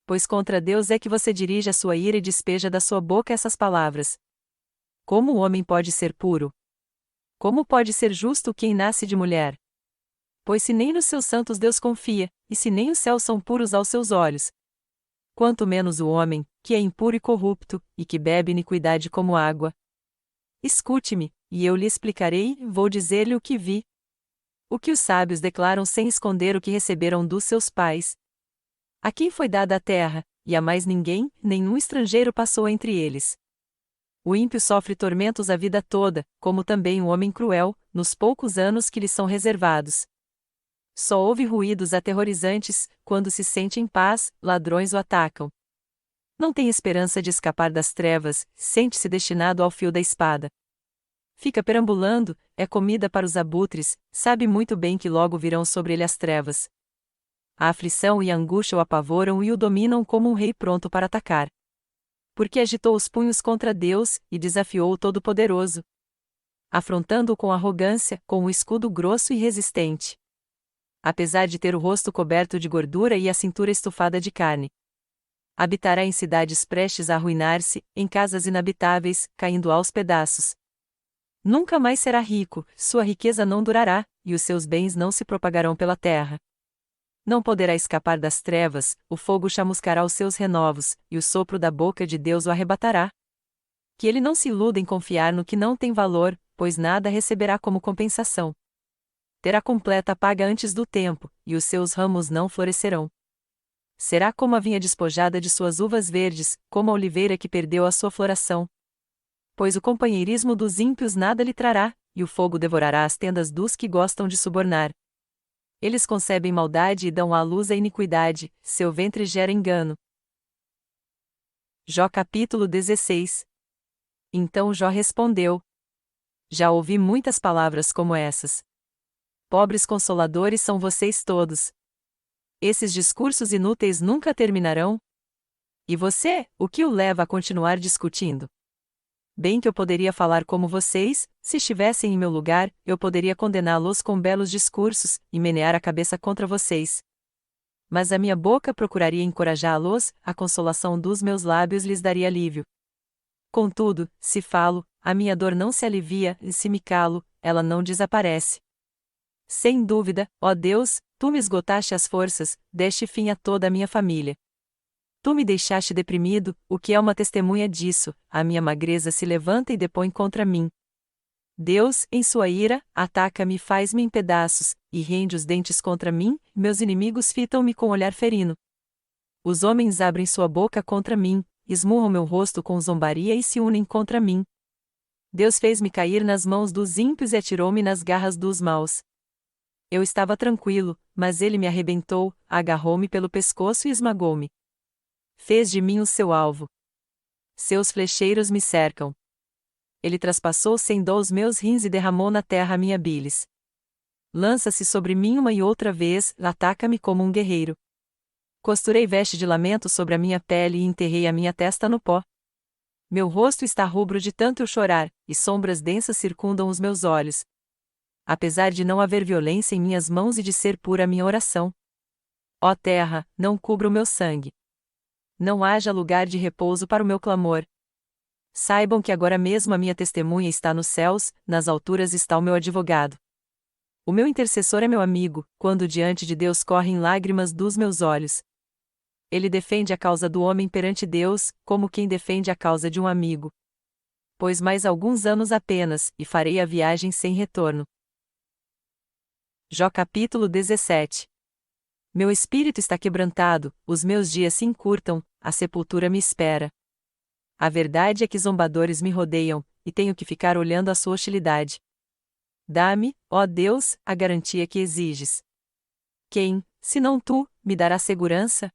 Pois contra Deus é que você dirige a sua ira e despeja da sua boca essas palavras. Como o homem pode ser puro? Como pode ser justo quem nasce de mulher? Pois se nem nos seus santos Deus confia, e se nem os céus são puros aos seus olhos, quanto menos o homem, que é impuro e corrupto, e que bebe iniquidade como água. Escute-me, e eu lhe explicarei, vou dizer-lhe o que vi. O que os sábios declaram sem esconder o que receberam dos seus pais. A quem foi dada a terra, e a mais ninguém, nenhum estrangeiro passou entre eles. O ímpio sofre tormentos a vida toda, como também o homem cruel, nos poucos anos que lhe são reservados. Só ouve ruídos aterrorizantes, quando se sente em paz, ladrões o atacam. Não tem esperança de escapar das trevas, sente-se destinado ao fio da espada. Fica perambulando, é comida para os abutres, sabe muito bem que logo virão sobre ele as trevas. A aflição e a angústia o apavoram e o dominam como um rei pronto para atacar. Porque agitou os punhos contra Deus, e desafiou o Todo-Poderoso, afrontando-o com arrogância, com um escudo grosso e resistente. Apesar de ter o rosto coberto de gordura e a cintura estufada de carne. Habitará em cidades prestes a arruinar-se, em casas inabitáveis, caindo aos pedaços. Nunca mais será rico, sua riqueza não durará, e os seus bens não se propagarão pela terra. Não poderá escapar das trevas, o fogo chamuscará os seus renovos, e o sopro da boca de Deus o arrebatará. Que ele não se iluda em confiar no que não tem valor, pois nada receberá como compensação. Terá completa paga antes do tempo, e os seus ramos não florescerão. Será como a vinha despojada de suas uvas verdes, como a oliveira que perdeu a sua floração. Pois o companheirismo dos ímpios nada lhe trará, e o fogo devorará as tendas dos que gostam de subornar. Eles concebem maldade e dão à luz a iniquidade, seu ventre gera engano. Jó capítulo 16. Então Jó respondeu: Já ouvi muitas palavras como essas. Pobres consoladores são vocês todos. Esses discursos inúteis nunca terminarão? E você, o que o leva a continuar discutindo? Bem que eu poderia falar como vocês, se estivessem em meu lugar, eu poderia condená-los com belos discursos, e menear a cabeça contra vocês. Mas a minha boca procuraria encorajá-los, a consolação dos meus lábios lhes daria alívio. Contudo, se falo, a minha dor não se alivia, e se me calo, ela não desaparece. Sem dúvida, ó Deus, tu me esgotaste as forças, deste fim a toda a minha família. Tu me deixaste deprimido, o que é uma testemunha disso, a minha magreza se levanta e depõe contra mim. Deus, em sua ira, ataca-me e faz-me em pedaços, e rende os dentes contra mim, meus inimigos fitam-me com olhar ferino. Os homens abrem sua boca contra mim, esmurram meu rosto com zombaria e se unem contra mim. Deus fez-me cair nas mãos dos ímpios e atirou-me nas garras dos maus. Eu estava tranquilo, mas ele me arrebentou, agarrou-me pelo pescoço e esmagou-me. Fez de mim o seu alvo. Seus flecheiros me cercam. Ele traspassou sem dó os meus rins e derramou na terra a minha bilis. Lança-se sobre mim uma e outra vez, ataca-me como um guerreiro. Costurei veste de lamento sobre a minha pele e enterrei a minha testa no pó. Meu rosto está rubro de tanto eu chorar, e sombras densas circundam os meus olhos. Apesar de não haver violência em minhas mãos e de ser pura a minha oração. Ó terra, não cubra o meu sangue. Não haja lugar de repouso para o meu clamor. Saibam que agora mesmo a minha testemunha está nos céus, nas alturas está o meu advogado. O meu intercessor é meu amigo, quando diante de Deus correm lágrimas dos meus olhos. Ele defende a causa do homem perante Deus, como quem defende a causa de um amigo. Pois mais alguns anos apenas, e farei a viagem sem retorno. Jó capítulo 17. Meu espírito está quebrantado, os meus dias se encurtam, a sepultura me espera. A verdade é que zombadores me rodeiam, e tenho que ficar olhando a sua hostilidade. Dá-me, ó Deus, a garantia que exiges. Quem, se não tu, me dará segurança?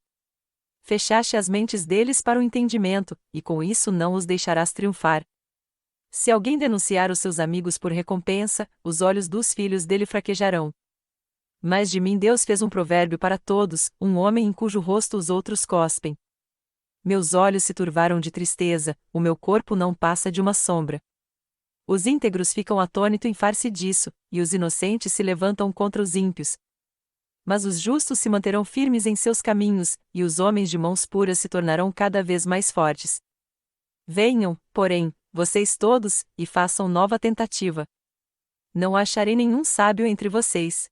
Fechaste as mentes deles para o entendimento, e com isso não os deixarás triunfar. Se alguém denunciar os seus amigos por recompensa, os olhos dos filhos dele fraquejarão. Mas de mim Deus fez um provérbio para todos, um homem em cujo rosto os outros cospem. Meus olhos se turvaram de tristeza, o meu corpo não passa de uma sombra. Os íntegros ficam atônitos em far-se disso, e os inocentes se levantam contra os ímpios. Mas os justos se manterão firmes em seus caminhos, e os homens de mãos puras se tornarão cada vez mais fortes. Venham, porém, vocês todos, e façam nova tentativa. Não acharei nenhum sábio entre vocês.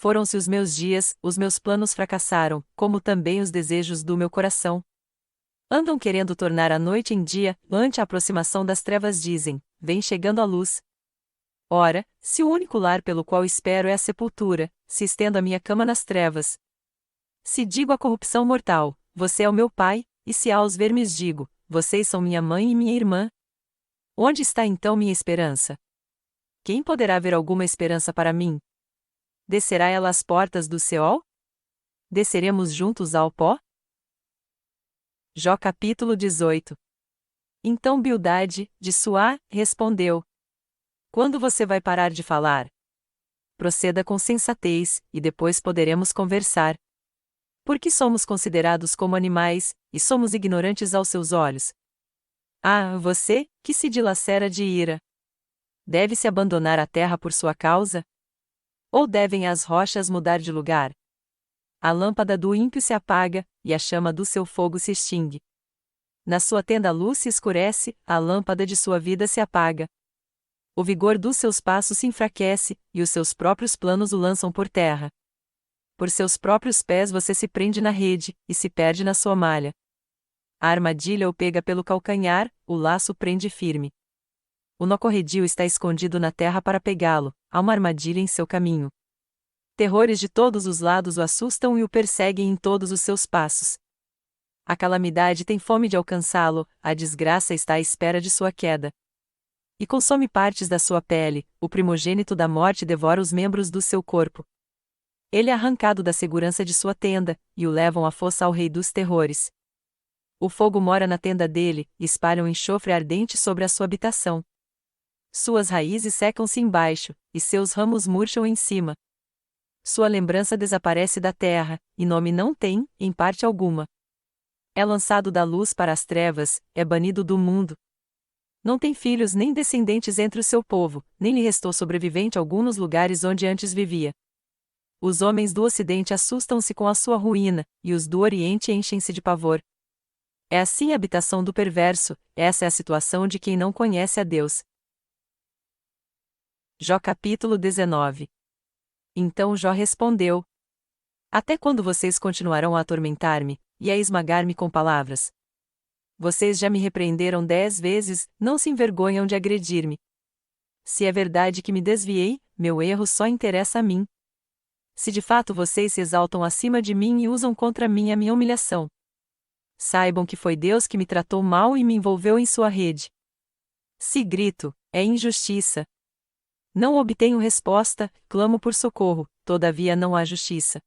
Foram-se os meus dias, os meus planos fracassaram, como também os desejos do meu coração. Andam querendo tornar a noite em dia, ante a aproximação das trevas dizem, vem chegando a luz. Ora, se o único lar pelo qual espero é a sepultura, se estendo a minha cama nas trevas. Se digo a corrupção mortal, você é o meu pai, e se aos vermes digo, vocês são minha mãe e minha irmã? Onde está então minha esperança? Quem poderá ver alguma esperança para mim? Descerá ela às portas do Seol? Desceremos juntos ao pó? Jó capítulo 18. Então Bildade, de Suá, respondeu: Quando você vai parar de falar? Proceda com sensatez, e depois poderemos conversar. Porque somos considerados como animais, e somos ignorantes aos seus olhos. Ah, você, que se dilacera de ira! Deve-se abandonar a terra por sua causa? Ou devem as rochas mudar de lugar? A lâmpada do ímpio se apaga, e a chama do seu fogo se extingue. Na sua tenda a luz se escurece, a lâmpada de sua vida se apaga. O vigor dos seus passos se enfraquece, e os seus próprios planos o lançam por terra. Por seus próprios pés você se prende na rede, e se perde na sua malha. A armadilha o pega pelo calcanhar, o laço prende firme. O nó corredio está escondido na terra para pegá-lo, há uma armadilha em seu caminho. Terrores de todos os lados o assustam e o perseguem em todos os seus passos. A calamidade tem fome de alcançá-lo, a desgraça está à espera de sua queda. E consome partes da sua pele, o primogênito da morte devora os membros do seu corpo. Ele é arrancado da segurança de sua tenda, e o levam à fossa ao rei dos terrores. O fogo mora na tenda dele, e espalham enxofre ardente sobre a sua habitação. Suas raízes secam-se embaixo, e seus ramos murcham em cima. Sua lembrança desaparece da terra, e nome não tem, em parte alguma. É lançado da luz para as trevas, é banido do mundo. Não tem filhos nem descendentes entre o seu povo, nem lhe restou sobrevivente algum nos lugares onde antes vivia. Os homens do Ocidente assustam-se com a sua ruína, e os do Oriente enchem-se de pavor. É assim a habitação do perverso, essa é a situação de quem não conhece a Deus. Jó capítulo 19. Então Jó respondeu: Até quando vocês continuarão a atormentar-me, e a esmagar-me com palavras? Vocês já me repreenderam 10 vezes, não se envergonham de agredir-me. Se é verdade que me desviei, meu erro só interessa a mim. Se de fato vocês se exaltam acima de mim e usam contra mim a minha humilhação, saibam que foi Deus que me tratou mal e me envolveu em sua rede. Se grito, é injustiça. Não obtenho resposta, clamo por socorro, todavia não há justiça.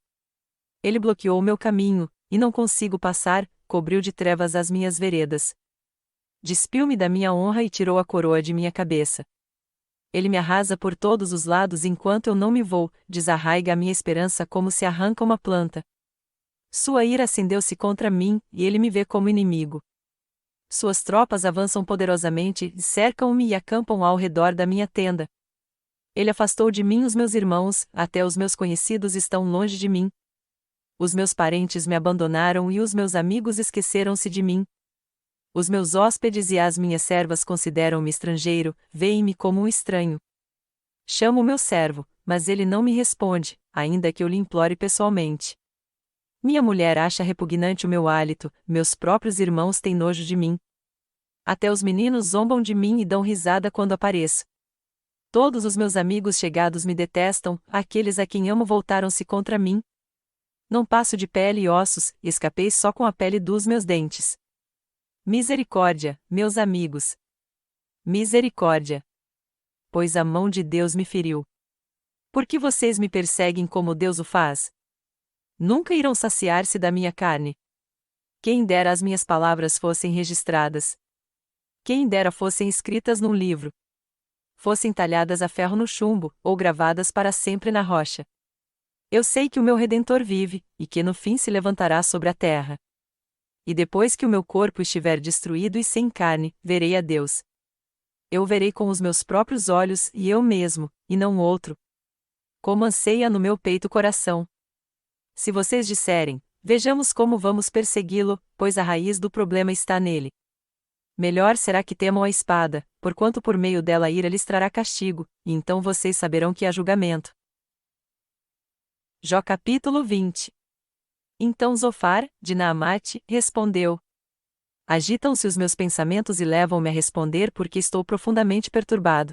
Ele bloqueou o meu caminho, e não consigo passar, cobriu de trevas as minhas veredas. Despiu-me da minha honra e tirou a coroa de minha cabeça. Ele me arrasa por todos os lados enquanto eu não me vou, desarraiga a minha esperança como se arranca uma planta. Sua ira acendeu-se contra mim, e ele me vê como inimigo. Suas tropas avançam poderosamente, cercam-me e acampam ao redor da minha tenda. Ele afastou de mim os meus irmãos, até os meus conhecidos estão longe de mim. Os meus parentes me abandonaram e os meus amigos esqueceram-se de mim. Os meus hóspedes e as minhas servas consideram-me estrangeiro, veem-me como um estranho. Chamo o meu servo, mas ele não me responde, ainda que eu lhe implore pessoalmente. Minha mulher acha repugnante o meu hálito, meus próprios irmãos têm nojo de mim. Até os meninos zombam de mim e dão risada quando apareço. Todos os meus amigos chegados me detestam, aqueles a quem amo voltaram-se contra mim. Não passo de pele e ossos, e escapei só com a pele dos meus dentes. Misericórdia, meus amigos. Misericórdia. Pois a mão de Deus me feriu. Por que vocês me perseguem como Deus o faz? Nunca irão saciar-se da minha carne. Quem dera as minhas palavras fossem registradas. Quem dera fossem escritas num livro. Fossem talhadas a ferro no chumbo, ou gravadas para sempre na rocha. Eu sei que o meu Redentor vive, e que no fim se levantará sobre a terra. E depois que o meu corpo estiver destruído e sem carne, verei a Deus. Eu o verei com os meus próprios olhos, e eu mesmo, e não outro. Como anseia no meu peito o coração. Se vocês disserem, vejamos como vamos persegui-lo, pois a raiz do problema está nele. Melhor será que temam a espada, porquanto por meio dela a ira lhes trará castigo, e então vocês saberão que há julgamento. Jó capítulo 20. Então Zofar, de Naamate, respondeu: Agitam-se os meus pensamentos e levam-me a responder porque estou profundamente perturbado.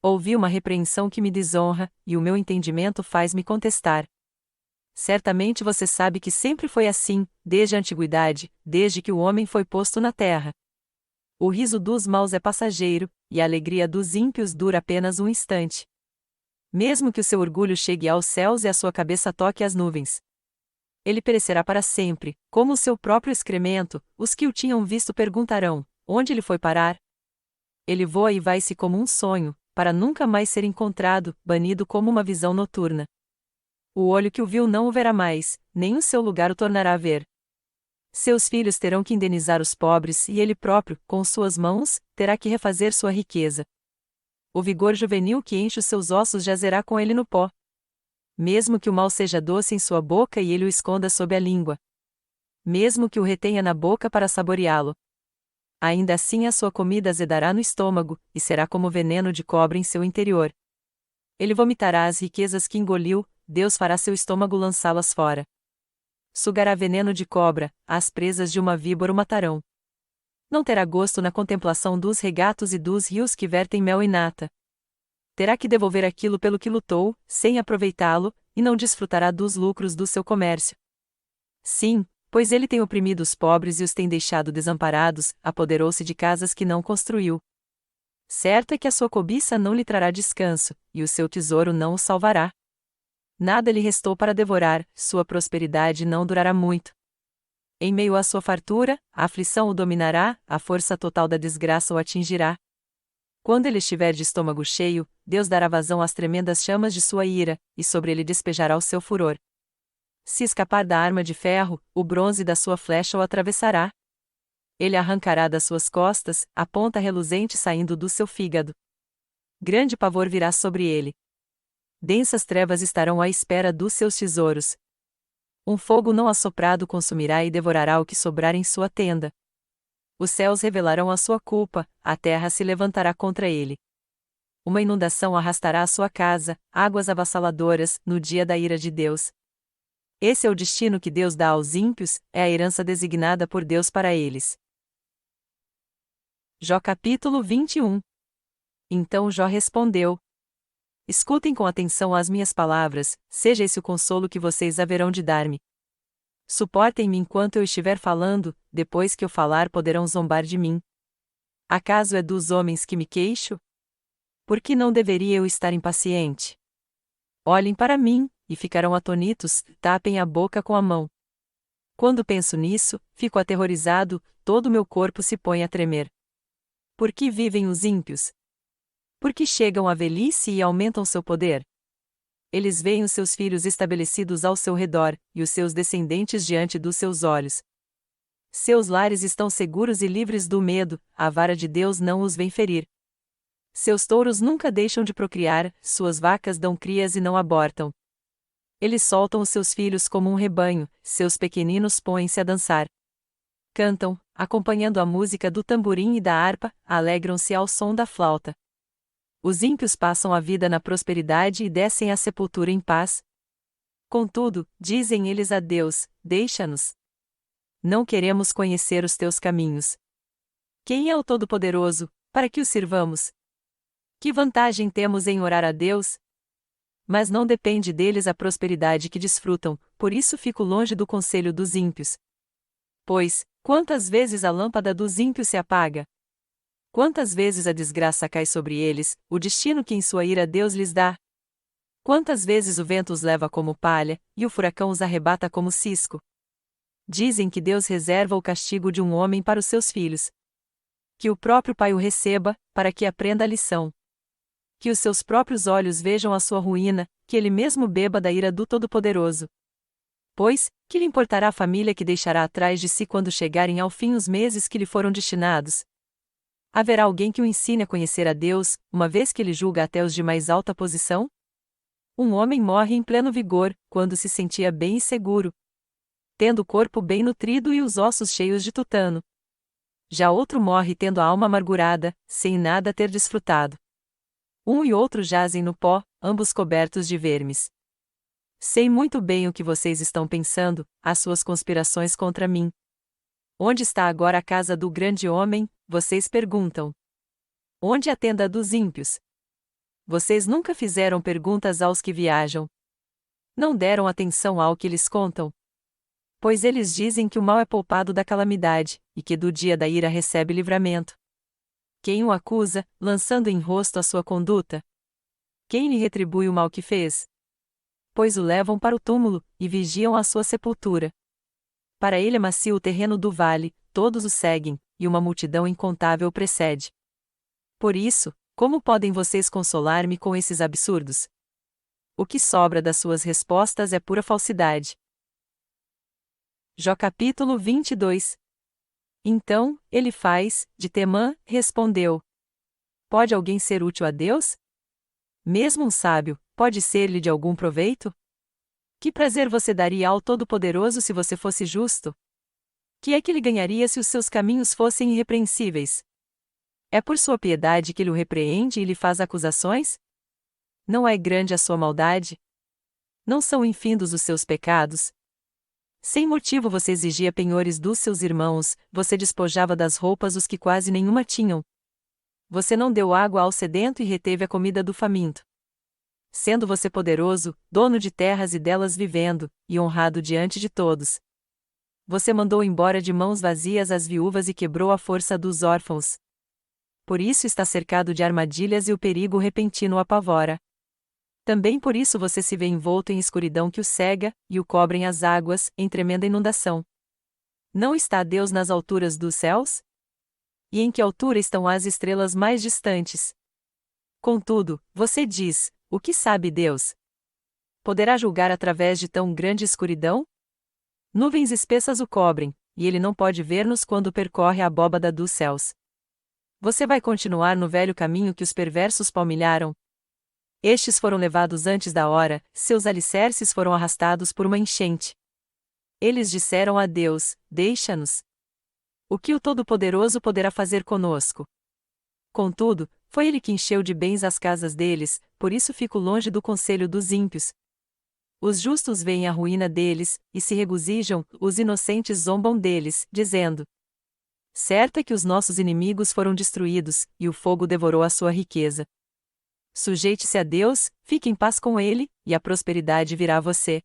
Ouvi uma repreensão que me desonra, e o meu entendimento faz-me contestar. Certamente você sabe que sempre foi assim, desde a antiguidade, desde que o homem foi posto na terra. O riso dos maus é passageiro, e a alegria dos ímpios dura apenas um instante. Mesmo que o seu orgulho chegue aos céus e a sua cabeça toque as nuvens, ele perecerá para sempre, como o seu próprio excremento. Os que o tinham visto perguntarão: onde ele foi parar? Ele voa e vai-se como um sonho, para nunca mais ser encontrado, banido como uma visão noturna. O olho que o viu não o verá mais, nem o seu lugar o tornará a ver. Seus filhos terão que indenizar os pobres e ele próprio, com suas mãos, terá que refazer sua riqueza. O vigor juvenil que enche os seus ossos jazerá com ele no pó. Mesmo que o mal seja doce em sua boca e ele o esconda sob a língua. Mesmo que o retenha na boca para saboreá-lo. Ainda assim a sua comida azedará no estômago, e será como veneno de cobra em seu interior. Ele vomitará as riquezas que engoliu, Deus fará seu estômago lançá-las fora. Sugará veneno de cobra, as presas de uma víbora o matarão. Não terá gosto na contemplação dos regatos e dos rios que vertem mel e nata. Terá que devolver aquilo pelo que lutou, sem aproveitá-lo, e não desfrutará dos lucros do seu comércio. Sim, pois ele tem oprimido os pobres e os tem deixado desamparados, apoderou-se de casas que não construiu. Certo é que a sua cobiça não lhe trará descanso, e o seu tesouro não o salvará. Nada lhe restou para devorar, sua prosperidade não durará muito. Em meio à sua fartura, a aflição o dominará, a força total da desgraça o atingirá. Quando ele estiver de estômago cheio, Deus dará vazão às tremendas chamas de sua ira, e sobre ele despejará o seu furor. Se escapar da arma de ferro, o bronze da sua flecha o atravessará. Ele arrancará das suas costas, a ponta reluzente saindo do seu fígado. Grande pavor virá sobre ele. Densas trevas estarão à espera dos seus tesouros. Um fogo não assoprado consumirá e devorará o que sobrar em sua tenda. Os céus revelarão a sua culpa, a terra se levantará contra ele. Uma inundação arrastará a sua casa, águas avassaladoras, no dia da ira de Deus. Esse é o destino que Deus dá aos ímpios, é a herança designada por Deus para eles. Jó capítulo 21. Então Jó respondeu: escutem com atenção as minhas palavras, seja esse o consolo que vocês haverão de dar-me. Suportem-me enquanto eu estiver falando, depois que eu falar poderão zombar de mim. Acaso é dos homens que me queixo? Por que não deveria eu estar impaciente? Olhem para mim, e ficarão atonitos, tapem a boca com a mão. Quando penso nisso, fico aterrorizado, todo o meu corpo se põe a tremer. Por que vivem os ímpios? Por que chegam à velhice e aumentam seu poder? Eles veem os seus filhos estabelecidos ao seu redor, e os seus descendentes diante dos seus olhos. Seus lares estão seguros e livres do medo, a vara de Deus não os vem ferir. Seus touros nunca deixam de procriar, suas vacas dão crias e não abortam. Eles soltam os seus filhos como um rebanho, seus pequeninos põem-se a dançar. Cantam, acompanhando a música do tamborim e da harpa, alegram-se ao som da flauta. Os ímpios passam a vida na prosperidade e descem à sepultura em paz. Contudo, dizem eles a Deus: deixa-nos. Não queremos conhecer os teus caminhos. Quem é o Todo-Poderoso, para que o sirvamos? Que vantagem temos em orar a Deus? Mas não depende deles a prosperidade que desfrutam, por isso fico longe do conselho dos ímpios. Pois, quantas vezes a lâmpada dos ímpios se apaga? Quantas vezes a desgraça cai sobre eles, o destino que em sua ira Deus lhes dá? Quantas vezes o vento os leva como palha, e o furacão os arrebata como cisco? Dizem que Deus reserva o castigo de um homem para os seus filhos. Que o próprio pai o receba, para que aprenda a lição. Que os seus próprios olhos vejam a sua ruína, que ele mesmo beba da ira do Todo-Poderoso. Pois, que lhe importará a família que deixará atrás de si quando chegarem ao fim os meses que lhe foram destinados? Haverá alguém que o ensine a conhecer a Deus, uma vez que ele julga até os de mais alta posição? Um homem morre em pleno vigor, quando se sentia bem e seguro, tendo o corpo bem nutrido e os ossos cheios de tutano. Já outro morre tendo a alma amargurada, sem nada ter desfrutado. Um e outro jazem no pó, ambos cobertos de vermes. Sei muito bem o que vocês estão pensando, as suas conspirações contra mim. Onde está agora a casa do grande homem? Vocês perguntam. Onde a tenda dos ímpios? Vocês nunca fizeram perguntas aos que viajam. Não deram atenção ao que lhes contam. Pois eles dizem que o mal é poupado da calamidade, e que do dia da ira recebe livramento. Quem o acusa, lançando em rosto a sua conduta? Quem lhe retribui o mal que fez? Pois o levam para o túmulo, e vigiam a sua sepultura. Para ele é macio o terreno do vale, todos o seguem, e uma multidão incontável o precede. Por isso, como podem vocês consolar-me com esses absurdos? O que sobra das suas respostas é pura falsidade. Jó capítulo 22. Então, Elifaz, de Temã, respondeu: Pode alguém ser útil a Deus? Mesmo um sábio, pode ser-lhe de algum proveito? Que prazer você daria ao Todo-Poderoso se você fosse justo? Que é que ele ganharia se os seus caminhos fossem irrepreensíveis? É por sua piedade que ele o repreende e lhe faz acusações? Não é grande a sua maldade? Não são infindos os seus pecados? Sem motivo você exigia penhores dos seus irmãos, você despojava das roupas os que quase nenhuma tinham. Você não deu água ao sedento e reteve a comida do faminto. Sendo você poderoso, dono de terras e delas vivendo, e honrado diante de todos. Você mandou embora de mãos vazias as viúvas e quebrou a força dos órfãos. Por isso está cercado de armadilhas e o perigo repentino o apavora. Também por isso você se vê envolto em escuridão que o cega, e o cobrem as águas, em tremenda inundação. Não está Deus nas alturas dos céus? E em que altura estão as estrelas mais distantes? Contudo, você diz: o que sabe Deus? Poderá julgar através de tão grande escuridão? Nuvens espessas o cobrem, e ele não pode ver-nos quando percorre a abóbada dos céus. Você vai continuar no velho caminho que os perversos palmilharam? Estes foram levados antes da hora, seus alicerces foram arrastados por uma enchente. Eles disseram a Deus: deixa-nos. O que o Todo-Poderoso poderá fazer conosco? Contudo, foi ele que encheu de bens as casas deles, por isso fico longe do conselho dos ímpios. Os justos veem a ruína deles, e se regozijam, os inocentes zombam deles, dizendo: certo é que os nossos inimigos foram destruídos, e o fogo devorou a sua riqueza. Sujeite-se a Deus, fique em paz com Ele, e a prosperidade virá a você.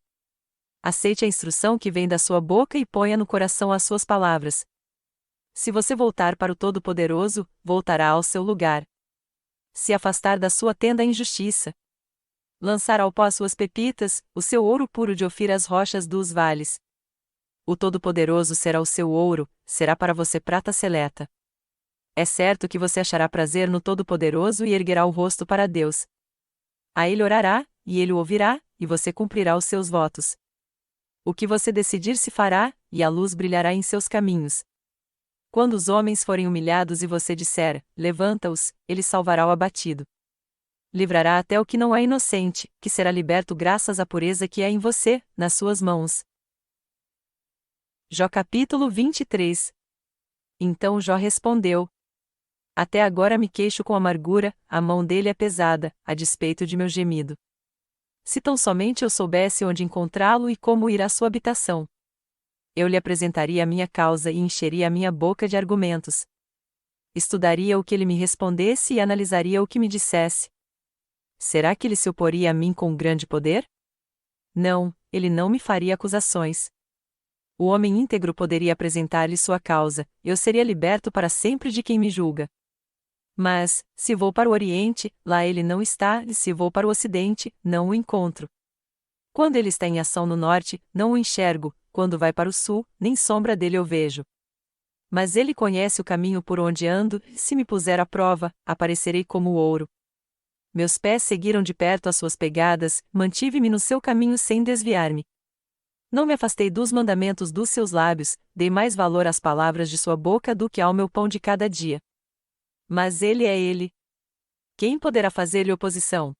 Aceite a instrução que vem da sua boca e ponha no coração as suas palavras. Se você voltar para o Todo-Poderoso, voltará ao seu lugar. Se afastar da sua tenda a injustiça, lançar ao pó as suas pepitas, o seu ouro puro de Ofir as rochas dos vales. O Todo-Poderoso será o seu ouro, será para você prata seleta. É certo que você achará prazer no Todo-Poderoso e erguerá o rosto para Deus. A ele orará, e ele o ouvirá, e você cumprirá os seus votos. O que você decidir se fará, e a luz brilhará em seus caminhos. Quando os homens forem humilhados e você disser: levanta-os, ele salvará o abatido. Livrará até o que não é inocente, que será liberto graças à pureza que é em você, nas suas mãos. Jó capítulo 23. Então Jó respondeu: até agora me queixo com amargura, a mão dele é pesada, a despeito de meu gemido. Se tão somente eu soubesse onde encontrá-lo e como ir à sua habitação. Eu lhe apresentaria a minha causa e encheria a minha boca de argumentos. Estudaria o que ele me respondesse e analisaria o que me dissesse. Será que ele se oporia a mim com grande poder? Não, ele não me faria acusações. O homem íntegro poderia apresentar-lhe sua causa, eu seria liberto para sempre de quem me julga. Mas, se vou para o Oriente, lá ele não está, e se vou para o Ocidente, não o encontro. Quando ele está em ação no Norte, não o enxergo, quando vai para o Sul, nem sombra dele eu vejo. Mas ele conhece o caminho por onde ando, e se me puser à prova, aparecerei como ouro. Meus pés seguiram de perto as suas pegadas, mantive-me no seu caminho sem desviar-me. Não me afastei dos mandamentos dos seus lábios, dei mais valor às palavras de sua boca do que ao meu pão de cada dia. Mas ele é ele. Quem poderá fazer-lhe oposição?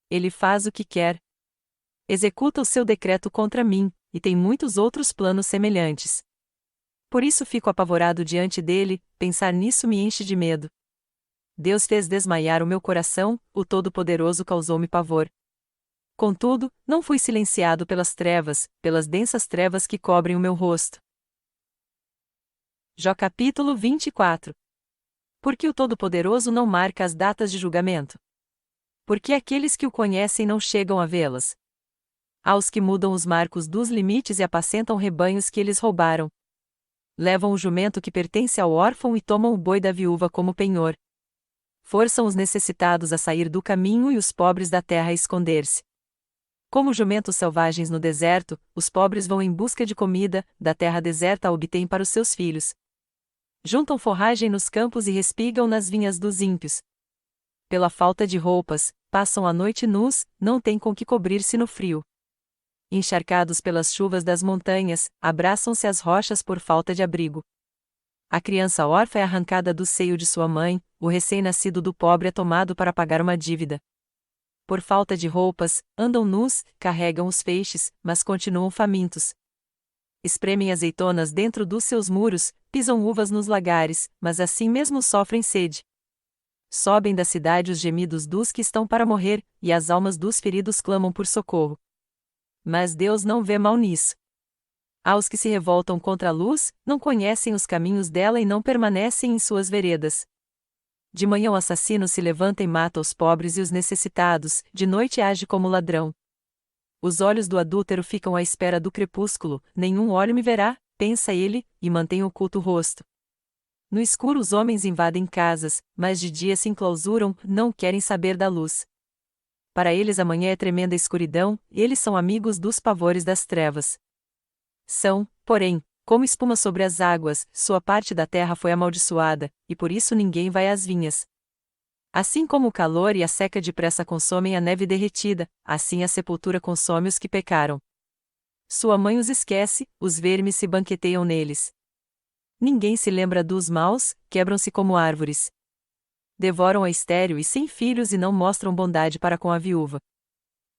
Ele faz o que quer. Executa o seu decreto contra mim, e tem muitos outros planos semelhantes. Por isso fico apavorado diante dele, pensar nisso me enche de medo. Deus fez desmaiar o meu coração, o Todo-Poderoso causou-me pavor. Contudo, não fui silenciado pelas trevas, pelas densas trevas que cobrem o meu rosto. Jó capítulo 24. Porque o Todo-Poderoso não marca as datas de julgamento? Porque aqueles que o conhecem não chegam a vê-las? Aos que mudam os marcos dos limites e apacentam rebanhos que eles roubaram. Levam o jumento que pertence ao órfão e tomam o boi da viúva como penhor. Forçam os necessitados a sair do caminho e os pobres da terra a esconder-se. Como jumentos selvagens no deserto, os pobres vão em busca de comida, da terra deserta a obtêm para os seus filhos. Juntam forragem nos campos e respigam nas vinhas dos ímpios. Pela falta de roupas, passam a noite nus, não têm com que cobrir-se no frio. Encharcados pelas chuvas das montanhas, abraçam-se às rochas por falta de abrigo. A criança órfã é arrancada do seio de sua mãe, o recém-nascido do pobre é tomado para pagar uma dívida. Por falta de roupas, andam nus, carregam os feixes, mas continuam famintos. Espremem azeitonas dentro dos seus muros, pisam uvas nos lagares, mas assim mesmo sofrem sede. Sobem da cidade os gemidos dos que estão para morrer, e as almas dos feridos clamam por socorro. Mas Deus não vê mal nisso. Aos que se revoltam contra a luz, não conhecem os caminhos dela e não permanecem em suas veredas. De manhã o assassino se levanta e mata os pobres e os necessitados, de noite age como ladrão. Os olhos do adúltero ficam à espera do crepúsculo, nenhum olho me verá, pensa ele, e mantém oculto o rosto. No escuro os homens invadem casas, mas de dia se enclausuram, não querem saber da luz. Para eles a manhã é tremenda escuridão, eles são amigos dos pavores das trevas. São, porém, como espuma sobre as águas, sua parte da terra foi amaldiçoada, e por isso ninguém vai às vinhas. Assim como o calor e a seca depressa consomem a neve derretida, assim a sepultura consome os que pecaram. Sua mãe os esquece, os vermes se banqueteiam neles. Ninguém se lembra dos maus, quebram-se como árvores. Devoram a estéril e sem filhos e não mostram bondade para com a viúva.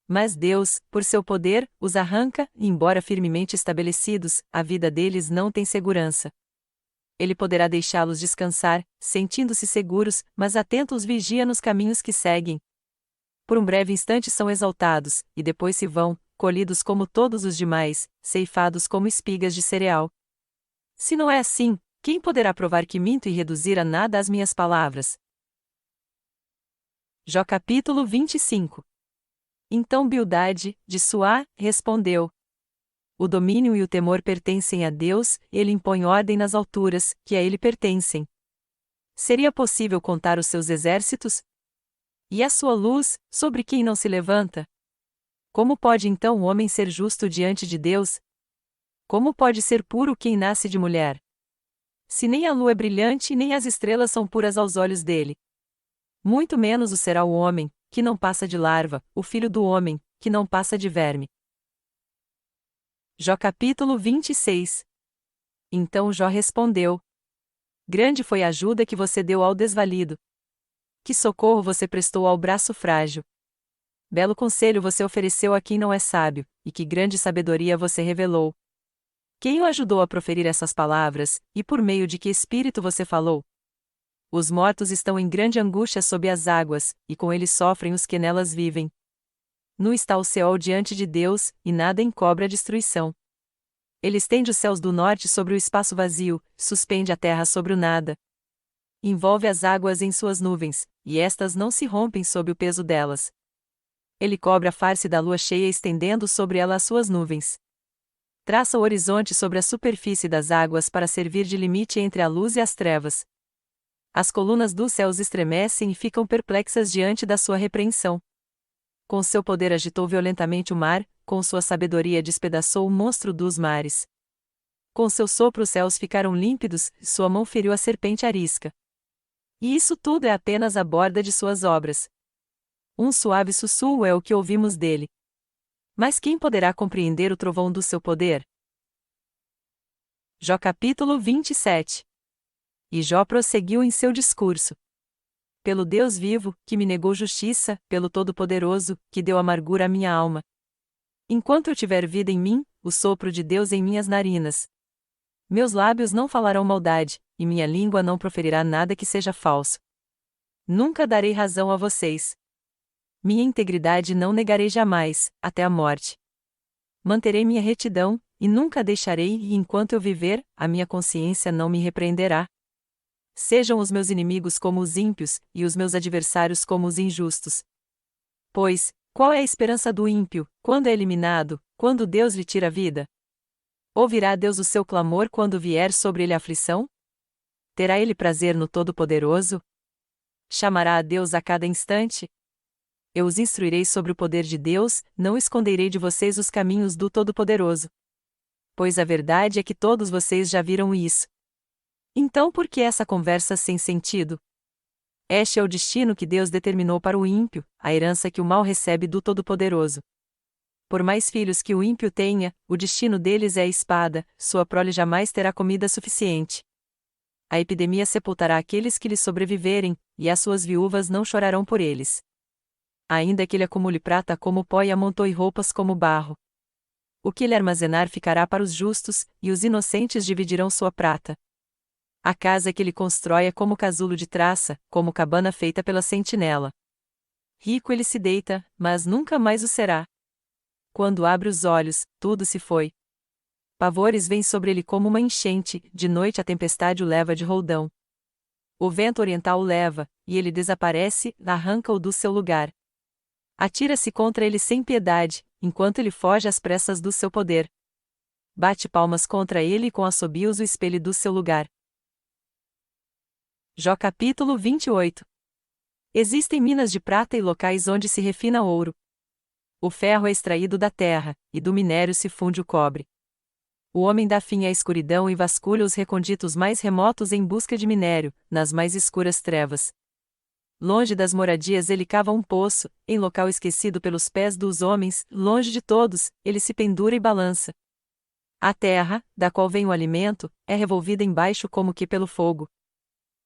Mas Deus, por seu poder, os arranca, e embora firmemente estabelecidos, a vida deles não tem segurança. Ele poderá deixá-los descansar, sentindo-se seguros, mas atentos vigia nos caminhos que seguem. Por um breve instante são exaltados, e depois se vão, colhidos como todos os demais, ceifados como espigas de cereal. Se não é assim, quem poderá provar que minto e reduzir a nada as minhas palavras? Jó capítulo 25. Então Bildade, de Suá, respondeu: O domínio e o temor pertencem a Deus, ele impõe ordem nas alturas, que a ele pertencem. Seria possível contar os seus exércitos? E a sua luz, sobre quem não se levanta? Como pode então o homem ser justo diante de Deus? Como pode ser puro quem nasce de mulher? Se nem a lua é brilhante nem as estrelas são puras aos olhos dele. Muito menos o será o homem, que não passa de larva, o filho do homem, que não passa de verme. Jó capítulo 26. Então Jó respondeu: Grande foi a ajuda que você deu ao desvalido. Que socorro você prestou ao braço frágil. Belo conselho você ofereceu a quem não é sábio, e que grande sabedoria você revelou. Quem o ajudou a proferir essas palavras, e por meio de que espírito você falou? Os mortos estão em grande angústia sob as águas, e com eles sofrem os que nelas vivem. Nu está o Seol diante de Deus, e nada encobre a destruição. Ele estende os céus do norte sobre o espaço vazio, suspende a terra sobre o nada. Envolve as águas em suas nuvens, e estas não se rompem sob o peso delas. Ele cobre a face da lua cheia estendendo sobre ela as suas nuvens. Traça o horizonte sobre a superfície das águas para servir de limite entre a luz e as trevas. As colunas dos céus estremecem e ficam perplexas diante da sua repreensão. Com seu poder agitou violentamente o mar, com sua sabedoria despedaçou o monstro dos mares. Com seu sopro os céus ficaram límpidos, sua mão feriu a serpente arisca. E isso tudo é apenas a borda de suas obras. Um suave sussurro é o que ouvimos dele. Mas quem poderá compreender o trovão do seu poder? Jó capítulo 27. E Jó prosseguiu em seu discurso. Pelo Deus vivo, que me negou justiça, pelo Todo-Poderoso, que deu amargura à minha alma. Enquanto eu tiver vida em mim, o sopro de Deus em minhas narinas. Meus lábios não falarão maldade, e minha língua não proferirá nada que seja falso. Nunca darei razão a vocês. Minha integridade não negarei jamais, até a morte. Manterei minha retidão, e nunca a deixarei, e enquanto eu viver, a minha consciência não me repreenderá. Sejam os meus inimigos como os ímpios, e os meus adversários como os injustos. Pois, Qual é a esperança do ímpio, quando é eliminado, quando Deus lhe tira a vida? Ouvirá Deus o seu clamor quando vier sobre ele a aflição? Terá ele prazer no Todo-Poderoso? Chamará a Deus a cada instante? Eu os instruirei sobre o poder de Deus, não esconderei de vocês os caminhos do Todo-Poderoso. Pois a verdade é que todos vocês já viram isso. Então por que essa conversa sem sentido? Este é o destino que Deus determinou para o ímpio, a herança que o mal recebe do Todo-Poderoso. Por mais filhos que o ímpio tenha, o destino deles é a espada, sua prole jamais terá comida suficiente. A epidemia sepultará aqueles que lhe sobreviverem, e as suas viúvas não chorarão por eles. Ainda que ele acumule prata como pó e amontoe roupas como barro. O que ele armazenar ficará para os justos, e os inocentes dividirão sua prata. A casa que ele constrói é como casulo de traça, como cabana feita pela sentinela. Rico ele se deita, mas nunca mais o será. Quando abre os olhos, tudo se foi. Pavores vêm sobre ele como uma enchente, de noite a tempestade o leva de roldão. O vento oriental o leva, e ele desaparece, arranca-o do seu lugar. Atira-se contra ele sem piedade, enquanto ele foge às pressas do seu poder. Bate palmas contra ele e com assobios o espelhe do seu lugar. Jó capítulo 28. Existem minas de prata e locais onde se refina ouro. O ferro é extraído da terra, e do minério se funde o cobre. O homem dá fim à escuridão e vasculha os recônditos mais remotos em busca de minério, nas mais escuras trevas. Longe das moradias ele cava um poço, em local esquecido pelos pés dos homens, longe de todos, ele se pendura e balança. A terra, da qual vem o alimento, é revolvida embaixo como que pelo fogo.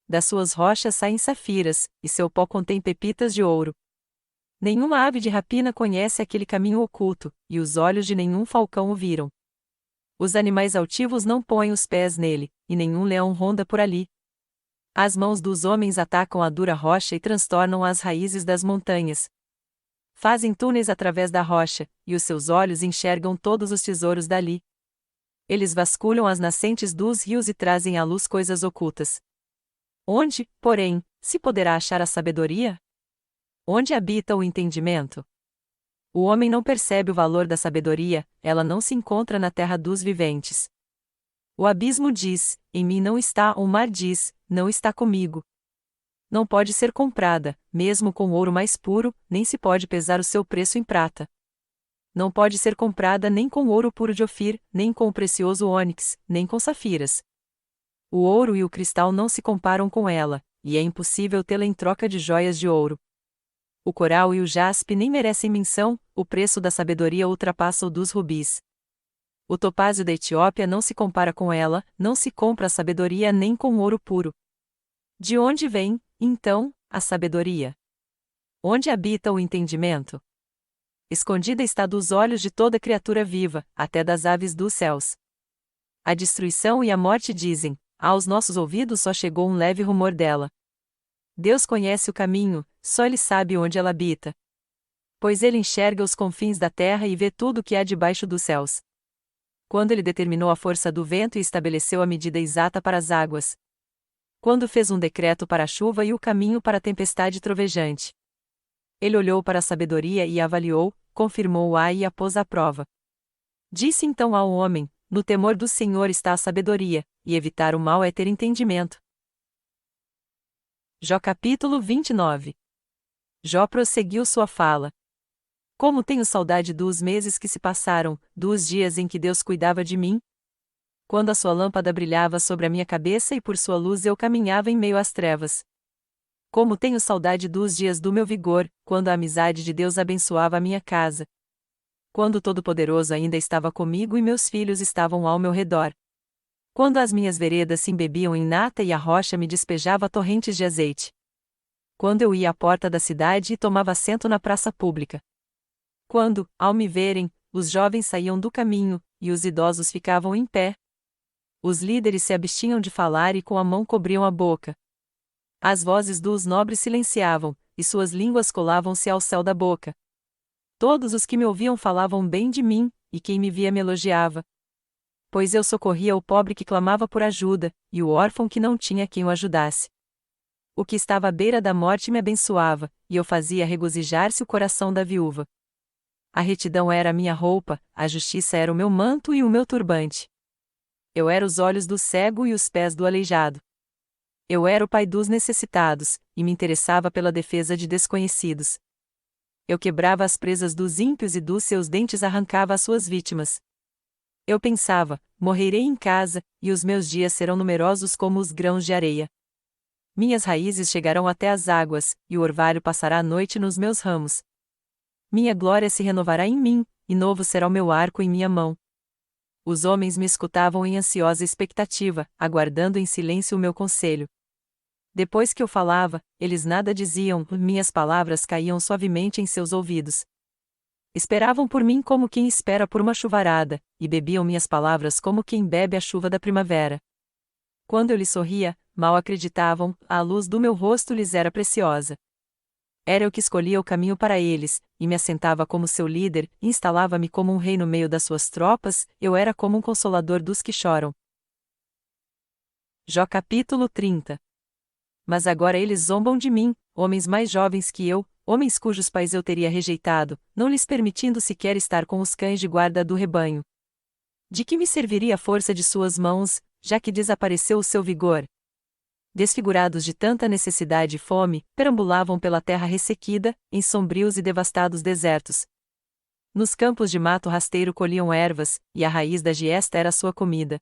Das suas rochas saem safiras, e seu pó contém pepitas de ouro. Nenhuma ave de rapina conhece aquele caminho oculto, e os olhos de nenhum falcão o viram. Os animais altivos não põem os pés nele, e nenhum leão ronda por ali. As mãos dos homens atacam a dura rocha e transtornam as raízes das montanhas. Fazem túneis através da rocha, e os seus olhos enxergam todos os tesouros dali. Eles vasculham as nascentes dos rios e trazem à luz coisas ocultas. Onde, porém, se poderá achar a sabedoria? Onde habita o entendimento? O homem não percebe o valor da sabedoria, ela não se encontra na terra dos viventes. O abismo diz, em mim não está, o mar diz, não está comigo. Não pode ser comprada, mesmo com ouro mais puro, nem se pode pesar o seu preço em prata. Não pode ser comprada nem com ouro puro de Ofir, nem com o precioso ônix, nem com safiras. O ouro e o cristal não se comparam com ela, e é impossível tê-la em troca de joias de ouro. O coral e o jaspe nem merecem menção, o preço da sabedoria ultrapassa o dos rubis. O topázio da Etiópia não se compara com ela, não se compra a sabedoria nem com ouro puro. De onde vem, então, a sabedoria? Onde habita o entendimento? Escondida está dos olhos de toda criatura viva, até das aves dos céus. A destruição e a morte dizem, aos nossos ouvidos só chegou um leve rumor dela. Deus conhece o caminho, só Ele sabe onde ela habita. Pois Ele enxerga os confins da terra e vê tudo o que há debaixo dos céus. Quando Ele determinou a força do vento e estabeleceu a medida exata para as águas. Quando fez um decreto para a chuva e o caminho para a tempestade trovejante. Ele olhou para a sabedoria e a avaliou, confirmou-a e a pôs à prova. Disse então ao homem, no temor do Senhor está a sabedoria, e evitar o mal é ter entendimento. Jó capítulo 29. Jó prosseguiu sua fala. Como tenho saudade dos meses que se passaram, dos dias em que Deus cuidava de mim? Quando a sua lâmpada brilhava sobre a minha cabeça e por sua luz eu caminhava em meio às trevas. Como tenho saudade dos dias do meu vigor, quando a amizade de Deus abençoava a minha casa. Quando o Todo-Poderoso ainda estava comigo e meus filhos estavam ao meu redor. Quando as minhas veredas se embebiam em nata e a rocha me despejava torrentes de azeite. Quando eu ia à porta da cidade e tomava assento na praça pública. Quando, ao me verem, os jovens saíam do caminho, e os idosos ficavam em pé. Os líderes se abstinham de falar e com a mão cobriam a boca. As vozes dos nobres silenciavam, e suas línguas colavam-se ao céu da boca. Todos os que me ouviam falavam bem de mim, e quem me via me elogiava. Pois eu socorria o pobre que clamava por ajuda, e o órfão que não tinha quem o ajudasse. O que estava à beira da morte me abençoava, e eu fazia regozijar-se o coração da viúva. A retidão era a minha roupa, a justiça era o meu manto e o meu turbante. Eu era os olhos do cego e os pés do aleijado. Eu era o pai dos necessitados, e me interessava pela defesa de desconhecidos. Eu quebrava as presas dos ímpios e dos seus dentes arrancava as suas vítimas. Eu pensava, morrerei em casa, e os meus dias serão numerosos como os grãos de areia. Minhas raízes chegarão até as águas, e o orvalho passará a noite nos meus ramos. Minha glória se renovará em mim, e novo será o meu arco em minha mão. Os homens me escutavam em ansiosa expectativa, aguardando em silêncio o meu conselho. Depois que eu falava, eles nada diziam, minhas palavras caíam suavemente em seus ouvidos. Esperavam por mim como quem espera por uma chuvarada, e bebiam minhas palavras como quem bebe a chuva da primavera. Quando eu lhes sorria, mal acreditavam, a luz do meu rosto lhes era preciosa. Era eu que escolhia o caminho para eles, e me assentava como seu líder, instalava-me como um rei no meio das suas tropas, eu era como um consolador dos que choram. Jó capítulo 30. Mas agora eles zombam de mim, homens mais jovens que eu, homens cujos pais eu teria rejeitado, não lhes permitindo sequer estar com os cães de guarda do rebanho. De que me serviria a força de suas mãos, já que desapareceu o seu vigor? Desfigurados de tanta necessidade e fome, perambulavam pela terra ressequida, em sombrios e devastados desertos. Nos campos de mato rasteiro colhiam ervas, e a raiz da giesta era sua comida.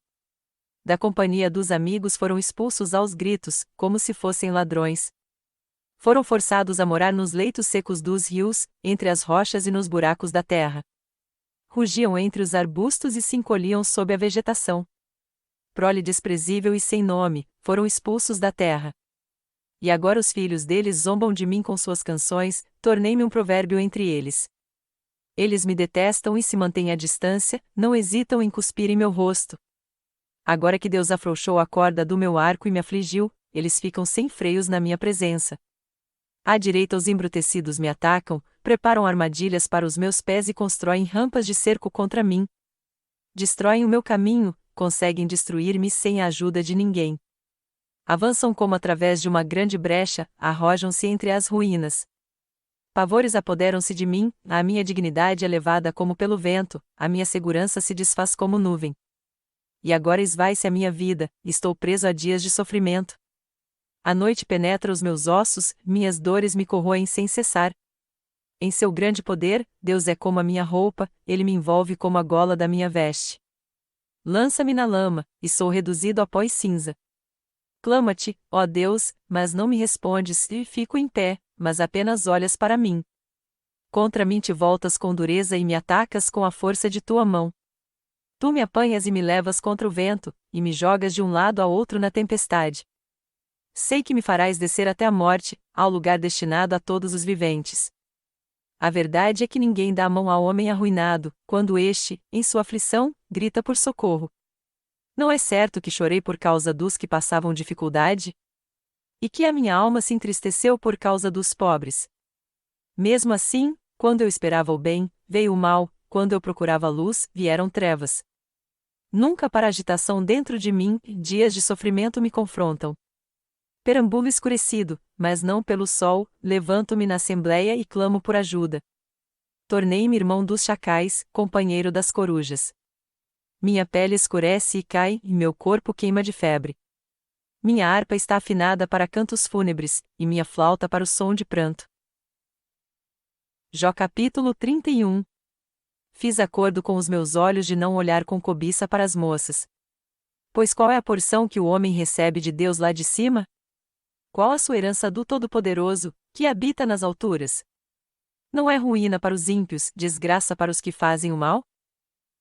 Da companhia dos amigos foram expulsos aos gritos, como se fossem ladrões. Foram forçados a morar nos leitos secos dos rios, entre as rochas e nos buracos da terra. Rugiam entre os arbustos e se encolhiam sob a vegetação. Prole desprezível e sem nome, foram expulsos da terra. E agora os filhos deles zombam de mim com suas canções, tornei-me um provérbio entre eles. Eles me detestam e se mantêm à distância, não hesitam em cuspir em meu rosto. Agora que Deus afrouxou a corda do meu arco e me afligiu, eles ficam sem freios na minha presença. À direita os embrutecidos me atacam, preparam armadilhas para os meus pés e constroem rampas de cerco contra mim. Destroem o meu caminho, conseguem destruir-me sem a ajuda de ninguém. Avançam como através de uma grande brecha, arrojam-se entre as ruínas. Pavores apoderam-se de mim, a minha dignidade é levada como pelo vento, a minha segurança se desfaz como nuvem. E agora esvai-se a minha vida, estou preso a dias de sofrimento. A noite penetra os meus ossos, minhas dores me corroem sem cessar. Em seu grande poder, Deus é como a minha roupa, ele me envolve como a gola da minha veste. Lança-me na lama, e sou reduzido a pó e cinza. Clama-te, ó Deus, mas não me respondes, e fico em pé, mas apenas olhas para mim. Contra mim te voltas com dureza e me atacas com a força de tua mão. Tu me apanhas e me levas contra o vento, e me jogas de um lado a outro na tempestade. Sei que me farás descer até a morte, ao lugar destinado a todos os viventes. A verdade é que ninguém dá a mão ao homem arruinado, quando este, em sua aflição, grita por socorro. Não é certo que chorei por causa dos que passavam dificuldade? E que a minha alma se entristeceu por causa dos pobres? Mesmo assim, quando eu esperava o bem, veio o mal, quando eu procurava a luz, vieram trevas. Nunca para agitação dentro de mim, dias de sofrimento me confrontam. Perambulo escurecido, mas não pelo sol, levanto-me na assembleia e clamo por ajuda. Tornei-me irmão dos chacais, companheiro das corujas. Minha pele escurece e cai, e meu corpo queima de febre. Minha harpa está afinada para cantos fúnebres, e minha flauta para o som de pranto. Jó capítulo 31. Fiz acordo com os meus olhos de não olhar com cobiça para as moças. Pois qual é a porção que o homem recebe de Deus lá de cima? Qual a sua herança do Todo-Poderoso, que habita nas alturas? Não é ruína para os ímpios, desgraça para os que fazem o mal?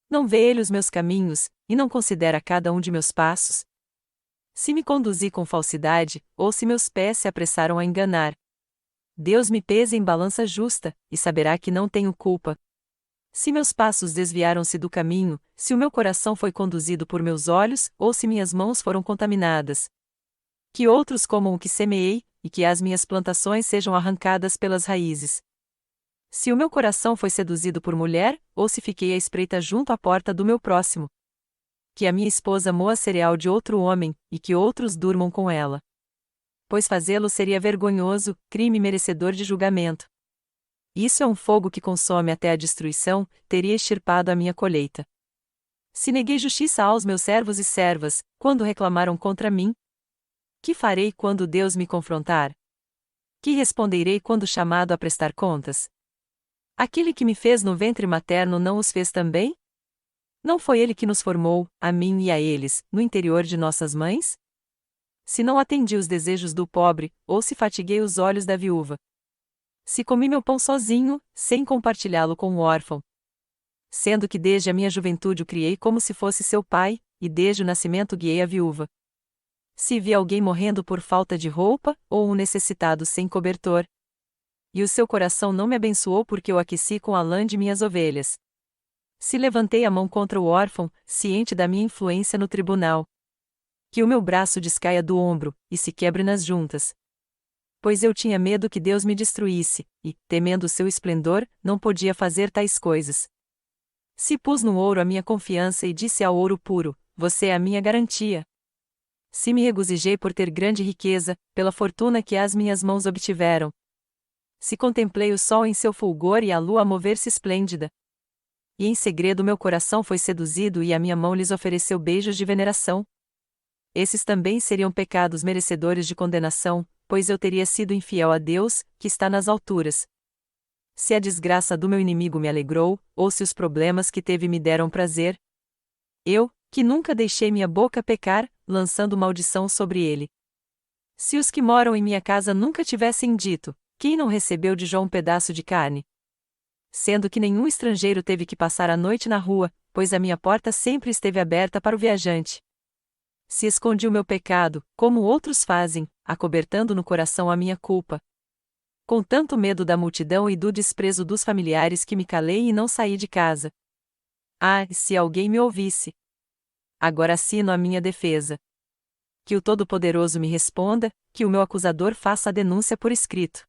Não vê ele os meus caminhos, e não considera cada um de meus passos? Se me conduzi com falsidade, ou se meus pés se apressaram a enganar. Deus me pesa em balança justa, e saberá que não tenho culpa. Se meus passos desviaram-se do caminho, se o meu coração foi conduzido por meus olhos, ou se minhas mãos foram contaminadas. Que outros comam o que semeei, e que as minhas plantações sejam arrancadas pelas raízes. Se o meu coração foi seduzido por mulher, ou se fiquei à espreita junto à porta do meu próximo. Que a minha esposa moa cereal de outro homem, e que outros durmam com ela. Pois fazê-lo seria vergonhoso, crime merecedor de julgamento. Isso é um fogo que consome até a destruição, teria extirpado a minha colheita. Se neguei justiça aos meus servos e servas, quando reclamaram contra mim, que farei quando Deus me confrontar? Que responderei quando chamado a prestar contas? Aquele que me fez no ventre materno não os fez também? Não foi ele que nos formou, a mim e a eles, no interior de nossas mães? Se não atendi os desejos do pobre, ou se fatiguei os olhos da viúva. Se comi meu pão sozinho, sem compartilhá-lo com o órfão. Sendo que desde a minha juventude o criei como se fosse seu pai, e desde o nascimento guiei a viúva. Se vi alguém morrendo por falta de roupa, ou um necessitado sem cobertor. E o seu coração não me abençoou porque eu aqueci com a lã de minhas ovelhas. Se levantei a mão contra o órfão, ciente da minha influência no tribunal. Que o meu braço descaia do ombro, e se quebre nas juntas. Pois eu tinha medo que Deus me destruísse, e, temendo o seu esplendor, não podia fazer tais coisas. Se pus no ouro a minha confiança e disse ao ouro puro, você é a minha garantia. Se me regozijei por ter grande riqueza, pela fortuna que as minhas mãos obtiveram. Se contemplei o sol em seu fulgor e a lua a mover-se esplêndida. E em segredo meu coração foi seduzido e a minha mão lhes ofereceu beijos de veneração. Esses também seriam pecados merecedores de condenação, pois eu teria sido infiel a Deus, que está nas alturas. Se a desgraça do meu inimigo me alegrou, ou se os problemas que teve me deram prazer. Eu, que nunca deixei minha boca pecar, lançando maldição sobre ele. Se os que moram em minha casa nunca tivessem dito, quem não recebeu de Jó um pedaço de carne? Sendo que nenhum estrangeiro teve que passar a noite na rua, pois a minha porta sempre esteve aberta para o viajante. Se escondi o meu pecado, como outros fazem, acobertando no coração a minha culpa. Com tanto medo da multidão e do desprezo dos familiares que me calei e não saí de casa. Ah, se alguém me ouvisse! Agora assino a minha defesa. Que o Todo-Poderoso me responda, que o meu acusador faça a denúncia por escrito.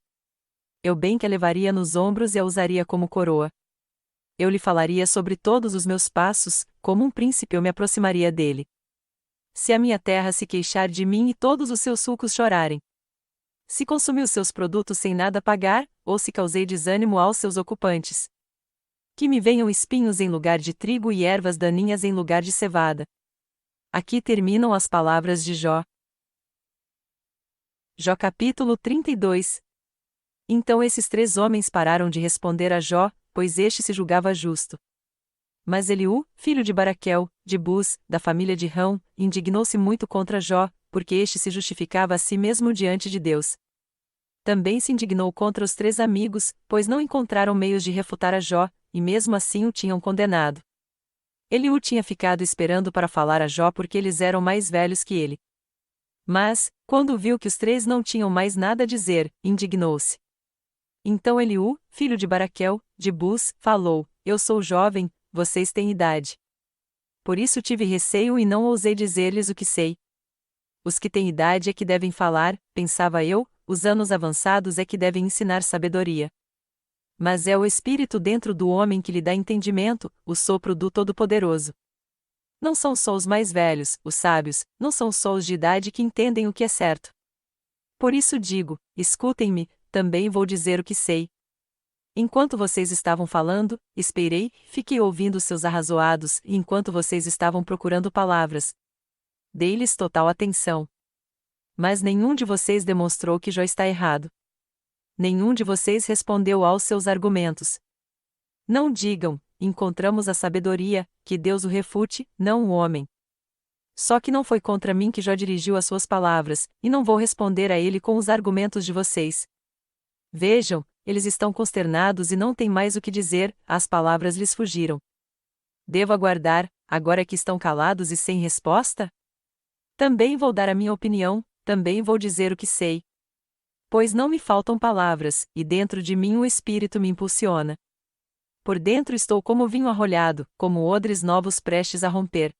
Eu bem que a levaria nos ombros e a usaria como coroa. Eu lhe falaria sobre todos os meus passos, como um príncipe eu me aproximaria dele. Se a minha terra se queixar de mim e todos os seus sulcos chorarem. Se consumiu seus produtos sem nada pagar, ou se causei desânimo aos seus ocupantes. Que me venham espinhos em lugar de trigo e ervas daninhas em lugar de cevada. Aqui terminam as palavras de Jó. Jó capítulo 32. Então esses 3 homens pararam de responder a Jó, pois este se julgava justo. Mas Eliú, filho de Baraquel, de Buz, da família de Rão, indignou-se muito contra Jó, porque este se justificava a si mesmo diante de Deus. Também se indignou contra os 3 amigos, pois não encontraram meios de refutar a Jó, e mesmo assim o tinham condenado. Eliú tinha ficado esperando para falar a Jó porque eles eram mais velhos que ele. Mas, quando viu que os 3 não tinham mais nada a dizer, indignou-se. Então Eliú, filho de Baraquel, de Buz, falou: Eu sou jovem, vocês têm idade. Por isso tive receio e não ousei dizer-lhes o que sei. Os que têm idade é que devem falar, pensava eu, os anos avançados é que devem ensinar sabedoria. Mas é o Espírito dentro do homem que lhe dá entendimento, o sopro do Todo-Poderoso. Não são só os mais velhos, os sábios, não são só os de idade que entendem o que é certo. Por isso digo, escutem-me, também vou dizer o que sei. Enquanto vocês estavam falando, esperei, fiquei ouvindo seus arrazoados, e enquanto vocês estavam procurando palavras, dei-lhes total atenção. Mas nenhum de vocês demonstrou que Jó está errado. Nenhum de vocês respondeu aos seus argumentos. Não digam, encontramos a sabedoria, que Deus o refute, não o homem. Só que não foi contra mim que Jó dirigiu as suas palavras, e não vou responder a ele com os argumentos de vocês. Vejam, eles estão consternados e não têm mais o que dizer, as palavras lhes fugiram. Devo aguardar, agora que estão calados e sem resposta? Também vou dar a minha opinião, também vou dizer o que sei. Pois não me faltam palavras, e dentro de mim o Espírito me impulsiona. Por dentro estou como vinho arrolhado, como odres novos prestes a romper.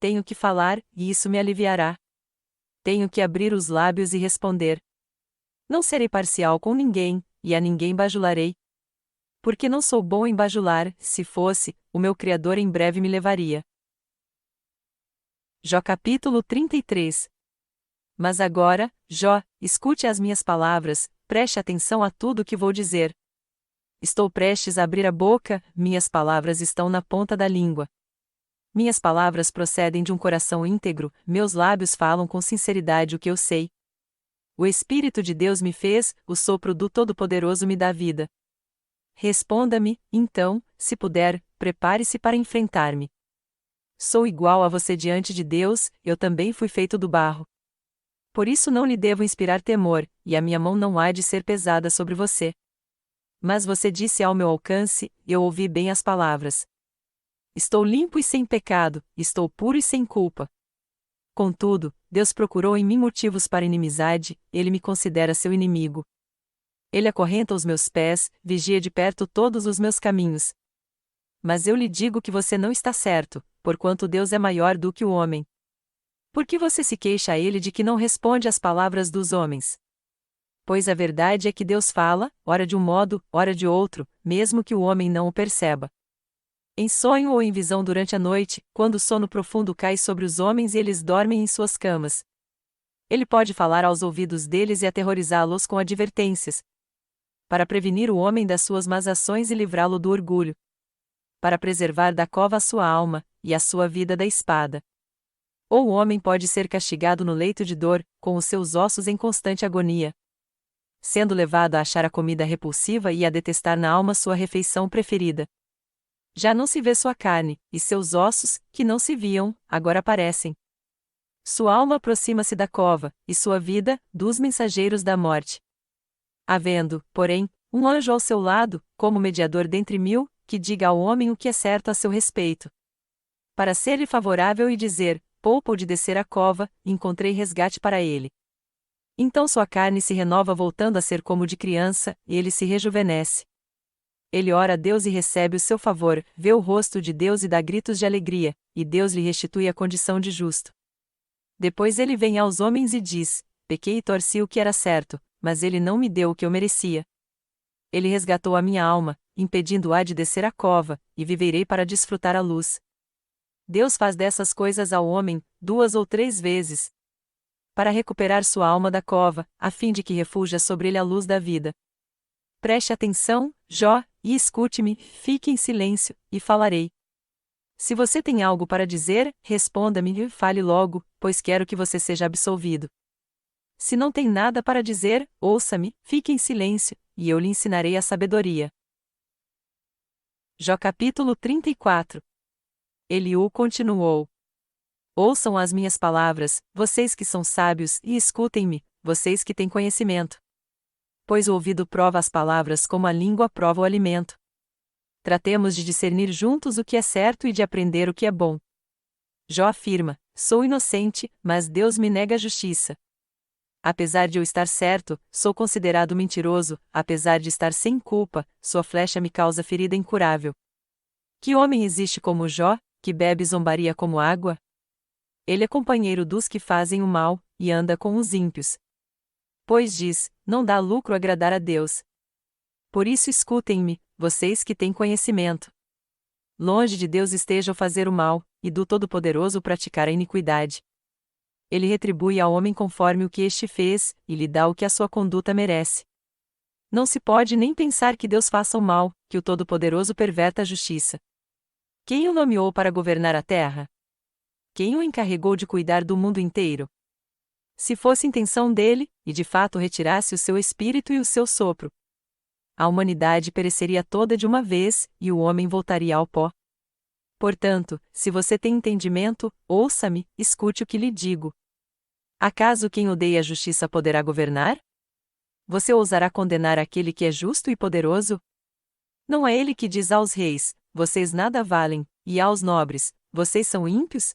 Tenho que falar, e isso me aliviará. Tenho que abrir os lábios e responder. Não serei parcial com ninguém, e a ninguém bajularei. Porque não sou bom em bajular, se fosse, o meu Criador em breve me levaria. Jó capítulo 33. Mas agora, Jó, escute as minhas palavras, preste atenção a tudo o que vou dizer. Estou prestes a abrir a boca, minhas palavras estão na ponta da língua. Minhas palavras procedem de um coração íntegro, meus lábios falam com sinceridade o que eu sei. O Espírito de Deus me fez, o sopro do Todo-Poderoso me dá vida. Responda-me, então, se puder, prepare-se para enfrentar-me. Sou igual a você diante de Deus, eu também fui feito do barro. Por isso não lhe devo inspirar temor, e a minha mão não há de ser pesada sobre você. Mas você disse ao meu alcance, eu ouvi bem as palavras. Estou limpo e sem pecado, estou puro e sem culpa. Contudo, Deus procurou em mim motivos para inimizade, ele me considera seu inimigo. Ele acorrenta os meus pés, vigia de perto todos os meus caminhos. Mas eu lhe digo que você não está certo, porquanto Deus é maior do que o homem. Por que você se queixa a ele de que não responde às palavras dos homens? Pois a verdade é que Deus fala, ora de um modo, ora de outro, mesmo que o homem não o perceba. Em sonho ou em visão durante a noite, quando o sono profundo cai sobre os homens e eles dormem em suas camas. Ele pode falar aos ouvidos deles e aterrorizá-los com advertências, para prevenir o homem das suas más ações e livrá-lo do orgulho, para preservar da cova a sua alma, e a sua vida da espada. Ou o homem pode ser castigado no leito de dor, com os seus ossos em constante agonia, sendo levado a achar a comida repulsiva e a detestar na alma sua refeição preferida. Já não se vê sua carne, e seus ossos, que não se viam, agora aparecem. Sua alma aproxima-se da cova, e sua vida, dos mensageiros da morte. Havendo, porém, um anjo ao seu lado, como mediador dentre mil, que diga ao homem o que é certo a seu respeito. Para ser-lhe favorável e dizer, poupa-o de descer a cova, encontrei resgate para ele. Então sua carne se renova voltando a ser como de criança, e ele se rejuvenesce. Ele ora a Deus e recebe o seu favor, vê o rosto de Deus e dá gritos de alegria, e Deus lhe restitui a condição de justo. Depois ele vem aos homens e diz, pequei e torci o que era certo, mas ele não me deu o que eu merecia. Ele resgatou a minha alma, impedindo-a de descer a cova, e viverei para desfrutar a luz. Deus faz dessas coisas ao homem, 2 ou 3 vezes, para recuperar sua alma da cova, a fim de que refuja sobre ele a luz da vida. Preste atenção, Jó, e escute-me, fique em silêncio, e falarei. Se você tem algo para dizer, responda-me e fale logo, pois quero que você seja absolvido. Se não tem nada para dizer, ouça-me, fique em silêncio, e eu lhe ensinarei a sabedoria. Jó capítulo 34. Eliú continuou. Ouçam as minhas palavras, vocês que são sábios, e escutem-me, vocês que têm conhecimento. Pois o ouvido prova as palavras como a língua prova o alimento. Tratemos de discernir juntos o que é certo e de aprender o que é bom. Jó afirma, sou inocente, mas Deus me nega a justiça. Apesar de eu estar certo, sou considerado mentiroso, apesar de estar sem culpa, sua flecha me causa ferida incurável. Que homem existe como Jó, que bebe zombaria como água? Ele é companheiro dos que fazem o mal, e anda com os ímpios. Pois diz, não dá lucro agradar a Deus. Por isso escutem-me, vocês que têm conhecimento. Longe de Deus esteja o fazer o mal, e do Todo-Poderoso praticar a iniquidade. Ele retribui ao homem conforme o que este fez, e lhe dá o que a sua conduta merece. Não se pode nem pensar que Deus faça o mal, que o Todo-Poderoso perverta a justiça. Quem o nomeou para governar a terra? Quem o encarregou de cuidar do mundo inteiro? Se fosse intenção dele, e de fato retirasse o seu espírito e o seu sopro, a humanidade pereceria toda de uma vez, e o homem voltaria ao pó. Portanto, se você tem entendimento, ouça-me, escute o que lhe digo. Acaso quem odeia a justiça poderá governar? Você ousará condenar aquele que é justo e poderoso? Não é ele que diz aos reis, vocês nada valem, e aos nobres, vocês são ímpios?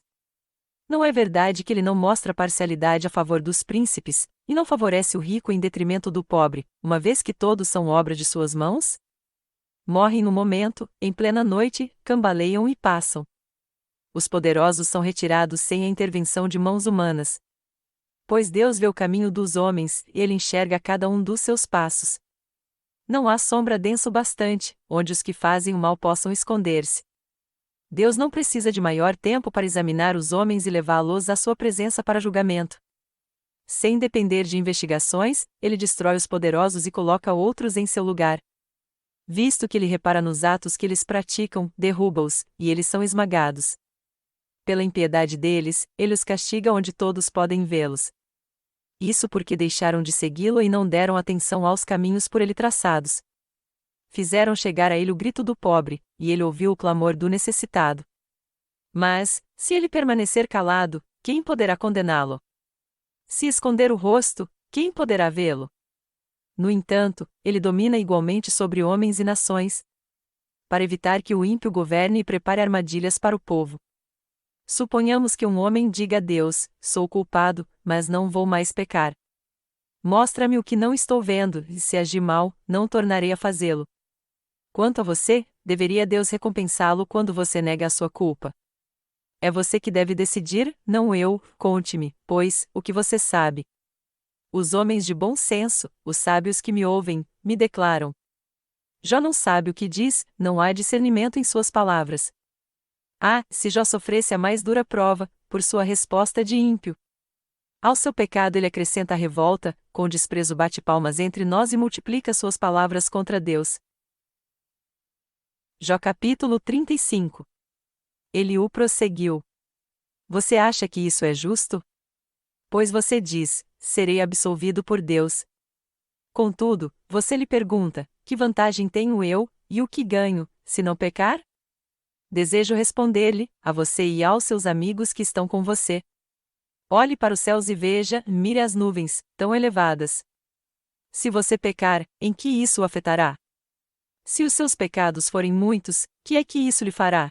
Não é verdade que ele não mostra parcialidade a favor dos príncipes, e não favorece o rico em detrimento do pobre, uma vez que todos são obra de suas mãos? Morrem no momento, em plena noite, cambaleiam e passam. Os poderosos são retirados sem a intervenção de mãos humanas. Pois Deus vê o caminho dos homens, e ele enxerga cada um dos seus passos. Não há sombra denso bastante, onde os que fazem o mal possam esconder-se. Deus não precisa de maior tempo para examinar os homens e levá-los à sua presença para julgamento. Sem depender de investigações, ele destrói os poderosos e coloca outros em seu lugar. Visto que ele repara nos atos que eles praticam, derruba-os, e eles são esmagados. Pela impiedade deles, ele os castiga onde todos podem vê-los. Isso porque deixaram de segui-lo e não deram atenção aos caminhos por ele traçados. Fizeram chegar a ele o grito do pobre, e ele ouviu o clamor do necessitado. Mas, se ele permanecer calado, quem poderá condená-lo? Se esconder o rosto, quem poderá vê-lo? No entanto, ele domina igualmente sobre homens e nações, para evitar que o ímpio governe e prepare armadilhas para o povo. Suponhamos que um homem diga a Deus: sou culpado, mas não vou mais pecar. Mostra-me o que não estou vendo, e se agir mal, não tornarei a fazê-lo. Quanto a você, deveria Deus recompensá-lo quando você nega a sua culpa. É você que deve decidir, não eu. Conte-me, pois, o que você sabe. Os homens de bom senso, os sábios que me ouvem, me declaram. Jó não sabe o que diz, não há discernimento em suas palavras. Ah, se Jó sofresse a mais dura prova, por sua resposta de ímpio. Ao seu pecado ele acrescenta a revolta, com desprezo bate palmas entre nós e multiplica suas palavras contra Deus. Jó capítulo 35. Eliú prosseguiu. Você acha que isso é justo? Pois você diz: serei absolvido por Deus. Contudo, você lhe pergunta: que vantagem tenho eu, e o que ganho, se não pecar? Desejo responder-lhe, a você e aos seus amigos que estão com você. Olhe para os céus e veja, mire as nuvens, tão elevadas. Se você pecar, em que isso o afetará? Se os seus pecados forem muitos, que é que isso lhe fará?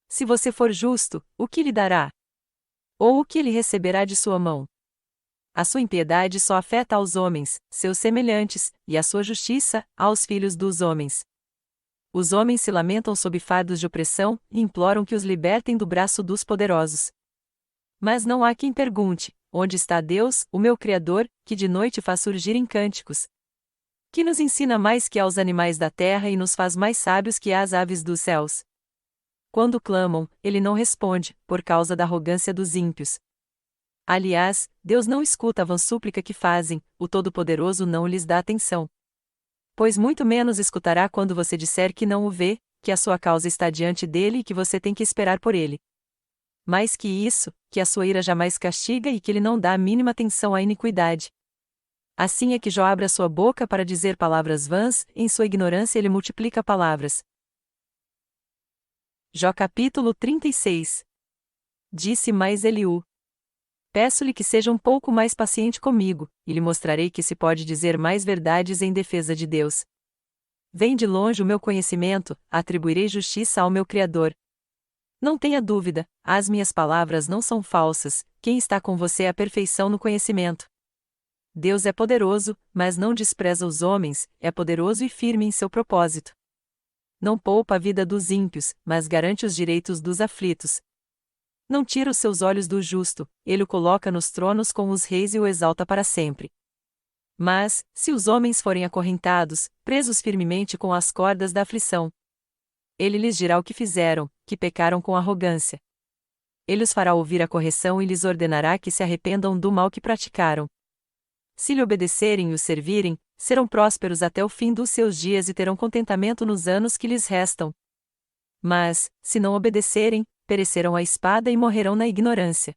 Se você for justo, o que lhe dará? Ou o que ele receberá de sua mão? A sua impiedade só afeta aos homens, seus semelhantes, e a sua justiça, aos filhos dos homens. Os homens se lamentam sob fardos de opressão, e imploram que os libertem do braço dos poderosos. Mas não há quem pergunte: onde está Deus, o meu Criador, que de noite faz surgir em cânticos? Que nos ensina mais que aos animais da terra e nos faz mais sábios que às aves dos céus. Quando clamam, ele não responde, por causa da arrogância dos ímpios. Aliás, Deus não escuta a vã súplica que fazem, o Todo-Poderoso não lhes dá atenção. Pois muito menos escutará quando você disser que não o vê, que a sua causa está diante dele e que você tem que esperar por ele. Mais que isso, que a sua ira jamais castiga e que ele não dá a mínima atenção à iniquidade. Assim é que Jó abre a sua boca para dizer palavras vãs, em sua ignorância ele multiplica palavras. Jó capítulo 36. Disse mais Eliú: peço-lhe que seja um pouco mais paciente comigo, e lhe mostrarei que se pode dizer mais verdades em defesa de Deus. Vem de longe o meu conhecimento, atribuirei justiça ao meu Criador. Não tenha dúvida, as minhas palavras não são falsas, quem está com você é a perfeição no conhecimento. Deus é poderoso, mas não despreza os homens, é poderoso e firme em seu propósito. Não poupa a vida dos ímpios, mas garante os direitos dos aflitos. Não tira os seus olhos do justo, ele o coloca nos tronos com os reis e o exalta para sempre. Mas, se os homens forem acorrentados, presos firmemente com as cordas da aflição, ele lhes dirá o que fizeram, que pecaram com arrogância. Ele os fará ouvir a correção e lhes ordenará que se arrependam do mal que praticaram. Se lhe obedecerem e o servirem, serão prósperos até o fim dos seus dias e terão contentamento nos anos que lhes restam. Mas, se não obedecerem, perecerão à espada e morrerão na ignorância.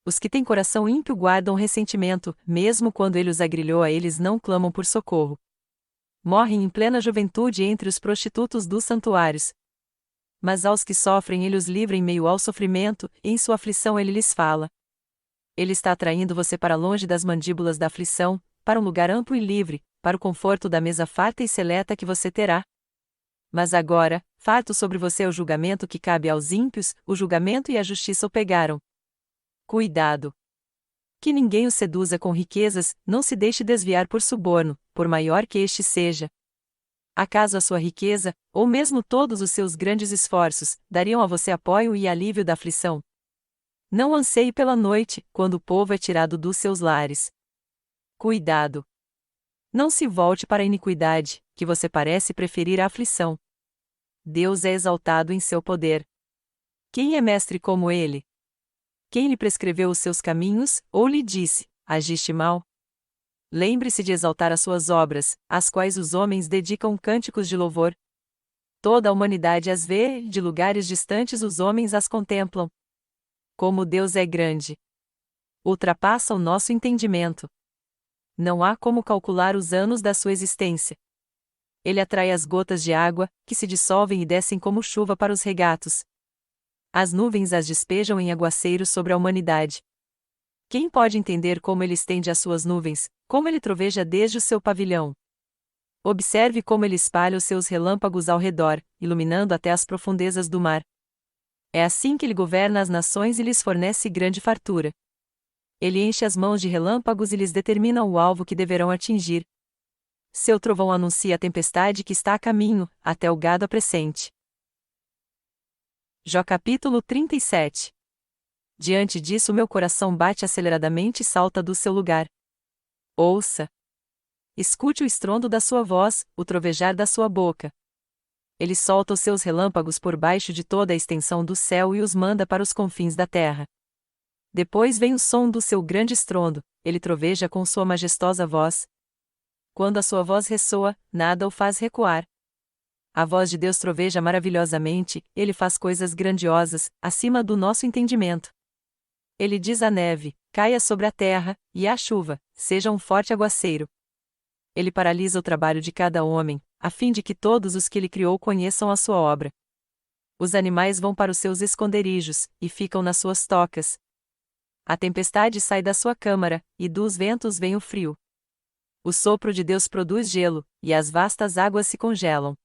Os que têm coração ímpio guardam ressentimento, mesmo quando ele os agrilhou a eles não clamam por socorro. Morrem em plena juventude entre os prostitutos dos santuários. Mas aos que sofrem ele os livra em meio ao sofrimento, e em sua aflição ele lhes fala. Ele está atraindo você para longe das mandíbulas da aflição, para um lugar amplo e livre, para o conforto da mesa farta e seleta que você terá. Mas agora, farto sobre você o julgamento que cabe aos ímpios, o julgamento e a justiça o pegaram. Cuidado! Que ninguém o seduza com riquezas, não se deixe desviar por suborno, por maior que este seja. Acaso a sua riqueza, ou mesmo todos os seus grandes esforços, dariam a você apoio e alívio da aflição? Não anseie pela noite, quando o povo é tirado dos seus lares. Cuidado! Não se volte para a iniquidade, que você parece preferir a aflição. Deus é exaltado em seu poder. Quem é mestre como ele? Quem lhe prescreveu os seus caminhos, ou lhe disse: agiste mal? Lembre-se de exaltar as suas obras, às quais os homens dedicam cânticos de louvor. Toda a humanidade as vê, de lugares distantes os homens as contemplam. Como Deus é grande! Ultrapassa o nosso entendimento. Não há como calcular os anos da sua existência. Ele atrai as gotas de água, que se dissolvem e descem como chuva para os regatos. As nuvens as despejam em aguaceiros sobre a humanidade. Quem pode entender como ele estende as suas nuvens, como ele troveja desde o seu pavilhão? Observe como ele espalha os seus relâmpagos ao redor, iluminando até as profundezas do mar. É assim que ele governa as nações e lhes fornece grande fartura. Ele enche as mãos de relâmpagos e lhes determina o alvo que deverão atingir. Seu trovão anuncia a tempestade que está a caminho, até o gado acrescente. Jó capítulo 37. Diante disso meu coração bate aceleradamente e salta do seu lugar. Ouça! Escute o estrondo da sua voz, o trovejar da sua boca. Ele solta os seus relâmpagos por baixo de toda a extensão do céu e os manda para os confins da terra. Depois vem o som do seu grande estrondo, ele troveja com sua majestosa voz. Quando a sua voz ressoa, nada o faz recuar. A voz de Deus troveja maravilhosamente, ele faz coisas grandiosas, acima do nosso entendimento. Ele diz à neve, caia sobre a terra, e à chuva, seja um forte aguaceiro. Ele paralisa o trabalho de cada homem, a fim de que todos os que ele criou conheçam a sua obra. Os animais vão para os seus esconderijos, e ficam nas suas tocas. A tempestade sai da sua câmara, e dos ventos vem o frio. O sopro de Deus produz gelo, e as vastas águas se congelam.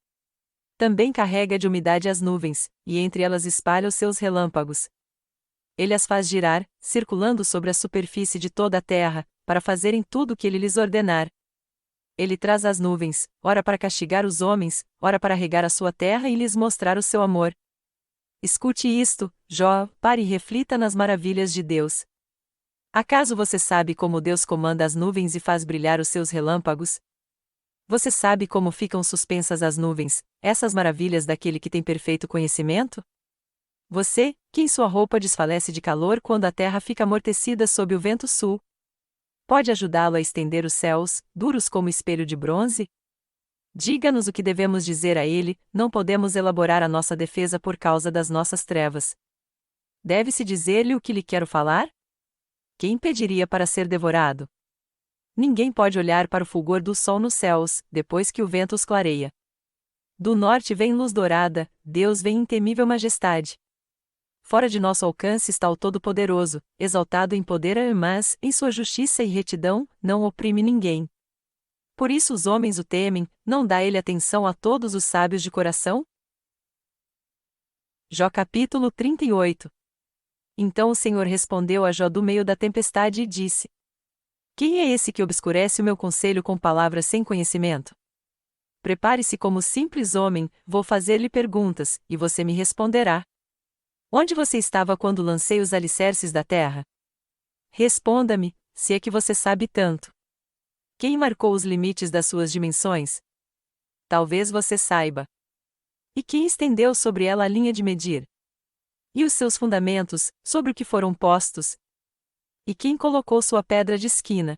Também carrega de umidade as nuvens, e entre elas espalha os seus relâmpagos. Ele as faz girar, circulando sobre a superfície de toda a terra, para fazerem tudo o que ele lhes ordenar. Ele traz as nuvens, ora para castigar os homens, ora para regar a sua terra e lhes mostrar o seu amor. Escute isto, Jó, pare e reflita nas maravilhas de Deus. Acaso você sabe como Deus comanda as nuvens e faz brilhar os seus relâmpagos? Você sabe como ficam suspensas as nuvens, essas maravilhas daquele que tem perfeito conhecimento? Você, que em sua roupa desfalece de calor quando a terra fica amortecida sob o vento sul, pode ajudá-lo a estender os céus, duros como espelho de bronze? Diga-nos o que devemos dizer a ele, não podemos elaborar a nossa defesa por causa das nossas trevas. Deve-se dizer-lhe o que lhe quero falar? Quem pediria para ser devorado? Ninguém pode olhar para o fulgor do sol nos céus, depois que o vento os clareia. Do norte vem luz dourada, Deus vem em temível majestade. Fora de nosso alcance está o Todo-Poderoso, exaltado em poder, mas, em sua justiça e retidão, não oprime ninguém. Por isso os homens o temem, não dá ele atenção a todos os sábios de coração? Jó capítulo 38. Então o Senhor respondeu a Jó do meio da tempestade e disse: Quem é esse que obscurece o meu conselho com palavras sem conhecimento? Prepare-se como simples homem, vou fazer-lhe perguntas, e você me responderá. Onde você estava quando lancei os alicerces da terra? Responda-me, se é que você sabe tanto. Quem marcou os limites das suas dimensões? Talvez você saiba. E quem estendeu sobre ela a linha de medir? E os seus fundamentos, sobre o que foram postos? E quem colocou sua pedra de esquina?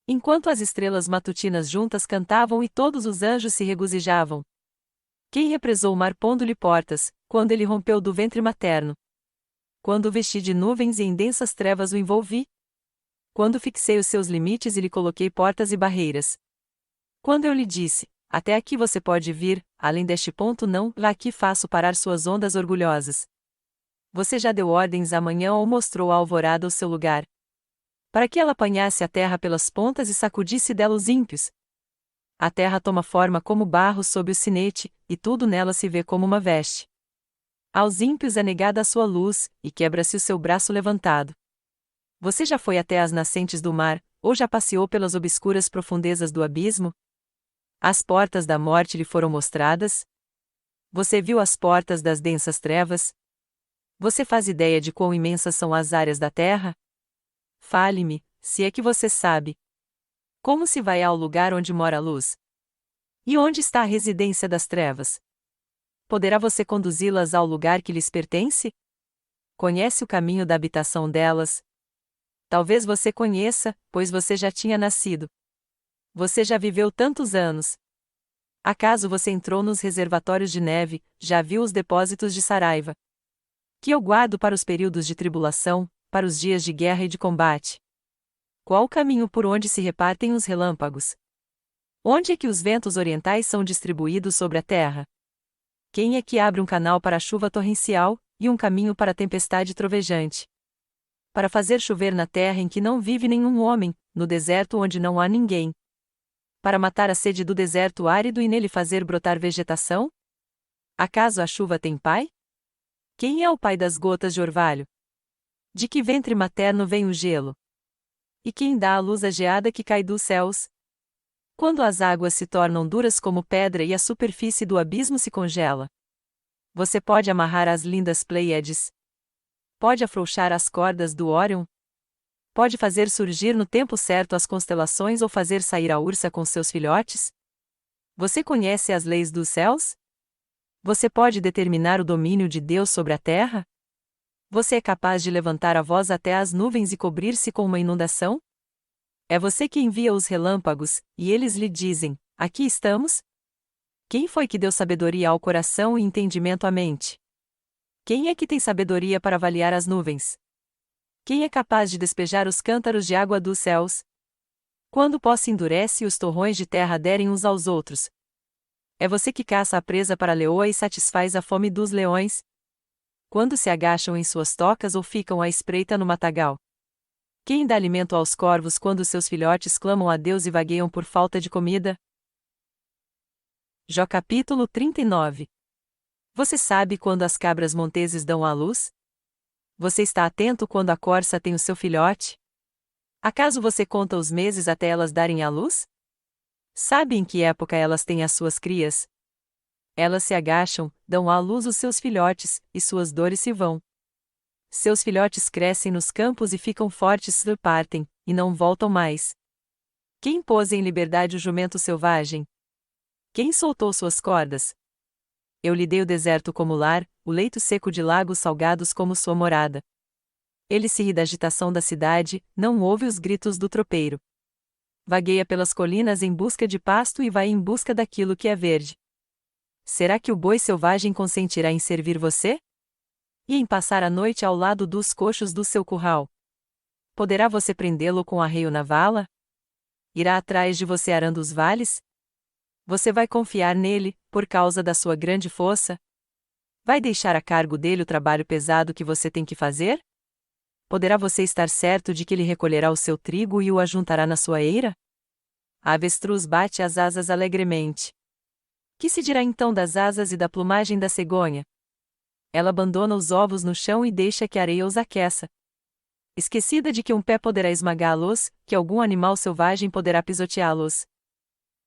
Enquanto as estrelas matutinas juntas cantavam e todos os anjos se regozijavam. Quem represou o mar pondo-lhe portas, quando ele rompeu do ventre materno? Quando o vesti de nuvens e em densas trevas o envolvi? Quando fixei os seus limites e lhe coloquei portas e barreiras? Quando eu lhe disse, até aqui você pode vir, além deste ponto não, lá aqui faço parar suas ondas orgulhosas. Você já deu ordens amanhã ou mostrou à alvorada o seu lugar? Para que ela apanhasse a terra pelas pontas e sacudisse dela os ímpios? A terra toma forma como barro sob o sinete, e tudo nela se vê como uma veste. Aos ímpios é negada a sua luz, e quebra-se o seu braço levantado. Você já foi até as nascentes do mar, ou já passeou pelas obscuras profundezas do abismo? As portas da morte lhe foram mostradas? Você viu as portas das densas trevas? Você faz ideia de quão imensas são as áreas da terra? Fale-me, se é que você sabe. Como se vai ao lugar onde mora a luz? E onde está a residência das trevas? Poderá você conduzi-las ao lugar que lhes pertence? Conhece o caminho da habitação delas? Talvez você conheça, pois você já tinha nascido. Você já viveu tantos anos. Acaso você entrou nos reservatórios de neve, já viu os depósitos de Saraiva? Que eu guardo para os períodos de tribulação, para os dias de guerra e de combate. Qual o caminho por onde se repartem os relâmpagos? Onde é que os ventos orientais são distribuídos sobre a terra? Quem é que abre um canal para a chuva torrencial, e um caminho para a tempestade trovejante? Para fazer chover na terra em que não vive nenhum homem, no deserto onde não há ninguém. Para matar a sede do deserto árido e nele fazer brotar vegetação? Acaso a chuva tem pai? Quem é o pai das gotas de orvalho? De que ventre materno vem o gelo? E quem dá a luz à geada que cai dos céus? Quando as águas se tornam duras como pedra e a superfície do abismo se congela. Você pode amarrar as lindas Pleiades. Pode afrouxar as cordas do Órion. Pode fazer surgir no tempo certo as constelações ou fazer sair a ursa com seus filhotes? Você conhece as leis dos céus? Você pode determinar o domínio de Deus sobre a terra? Você é capaz de levantar a voz até as nuvens e cobrir-se com uma inundação? É você que envia os relâmpagos, e eles lhe dizem: aqui estamos? Quem foi que deu sabedoria ao coração e entendimento à mente? Quem é que tem sabedoria para avaliar as nuvens? Quem é capaz de despejar os cântaros de água dos céus? Quando o pó se endurece e os torrões de terra derem uns aos outros? É você que caça a presa para a leoa e satisfaz a fome dos leões? Quando se agacham em suas tocas ou ficam à espreita no matagal? Quem dá alimento aos corvos quando seus filhotes clamam a Deus e vagueiam por falta de comida? Jó capítulo 39. Você sabe quando as cabras monteses dão à luz? Você está atento quando a corça tem o seu filhote? Acaso você conta os meses até elas darem à luz? Sabe em que época elas têm as suas crias? Elas se agacham, dão à luz os seus filhotes, e suas dores se vão. Seus filhotes crescem nos campos e ficam fortes, partem, e não voltam mais. Quem pôs em liberdade o jumento selvagem? Quem soltou suas cordas? Eu lhe dei o deserto como lar, o leito seco de lagos salgados como sua morada. Ele se ri da agitação da cidade, não ouve os gritos do tropeiro. Vagueia pelas colinas em busca de pasto e vai em busca daquilo que é verde. Será que o boi selvagem consentirá em servir você? E em passar a noite ao lado dos coxos do seu curral? Poderá você prendê-lo com arreio na vala? Irá atrás de você arando os vales? Você vai confiar nele, por causa da sua grande força? Vai deixar a cargo dele o trabalho pesado que você tem que fazer? Poderá você estar certo de que ele recolherá o seu trigo e o ajuntará na sua eira? A avestruz bate as asas alegremente. Que se dirá então das asas e da plumagem da cegonha? Ela abandona os ovos no chão e deixa que a areia os aqueça. Esquecida de que um pé poderá esmagá-los, que algum animal selvagem poderá pisoteá-los.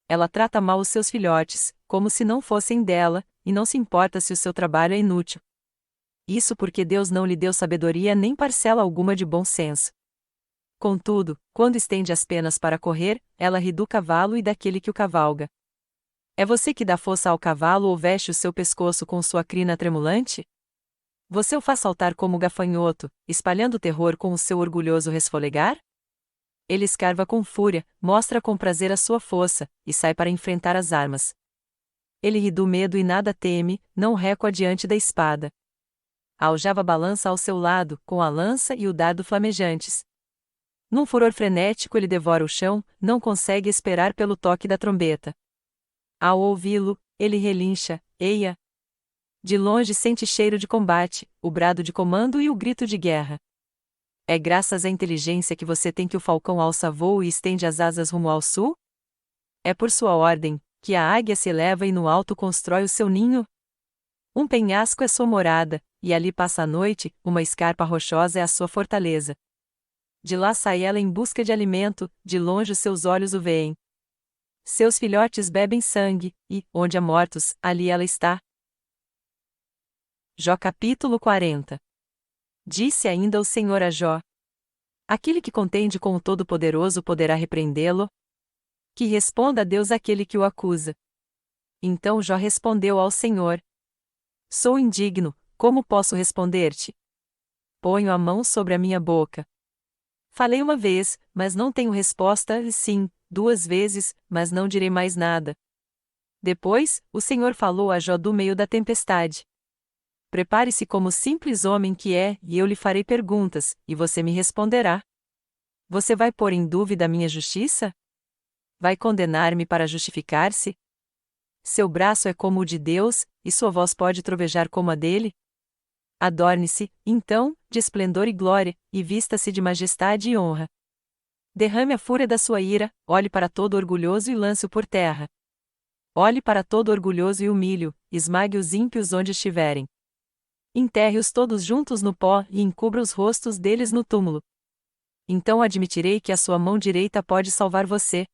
Ela trata mal os seus filhotes, como se não fossem dela, e não se importa se o seu trabalho é inútil. Isso porque Deus não lhe deu sabedoria nem parcela alguma de bom senso. Contudo, quando estende as penas para correr, ela ri do cavalo e daquele que o cavalga. É você que dá força ao cavalo ou veste o seu pescoço com sua crina tremulante? Você o faz saltar como gafanhoto, espalhando terror com o seu orgulhoso resfolegar? Ele escarva com fúria, mostra com prazer a sua força, e sai para enfrentar as armas. Ele ri do medo e nada teme, não recua diante da espada. A aljava balança ao seu lado, com a lança e o dardo flamejantes. Num furor frenético ele devora o chão, não consegue esperar pelo toque da trombeta. Ao ouvi-lo, ele relincha, eia. De longe sente cheiro de combate, o brado de comando e o grito de guerra. É graças à inteligência que você tem que o falcão alça voo e estende as asas rumo ao sul? É por sua ordem, que a águia se eleva e no alto constrói o seu ninho? Um penhasco é sua morada, e ali passa a noite, uma escarpa rochosa é a sua fortaleza. De lá sai ela em busca de alimento, de longe os seus olhos o veem. Seus filhotes bebem sangue, e, onde há mortos, ali ela está. Jó capítulo 40. Disse ainda o Senhor a Jó: aquele que contende com o Todo-Poderoso poderá repreendê-lo? Que responda a Deus aquele que o acusa. Então Jó respondeu ao Senhor: sou indigno, como posso responder-te? Ponho a mão sobre a minha boca. Falei uma vez, mas não tenho resposta, e sim, 2 vezes, mas não direi mais nada. Depois, o Senhor falou a Jó do meio da tempestade. Prepare-se como simples homem que é, e eu lhe farei perguntas, e você me responderá. Você vai pôr em dúvida a minha justiça? Vai condenar-me para justificar-se? Seu braço é como o de Deus, e sua voz pode trovejar como a dele? Adorne-se, então, de esplendor e glória, e vista-se de majestade e honra. Derrame a fúria da sua ira, olhe para todo orgulhoso e lance-o por terra. Olhe para todo orgulhoso e humilhe-o, esmague os ímpios onde estiverem. Enterre-os todos juntos no pó e encubra os rostos deles no túmulo. Então admitirei que a sua mão direita pode salvar você.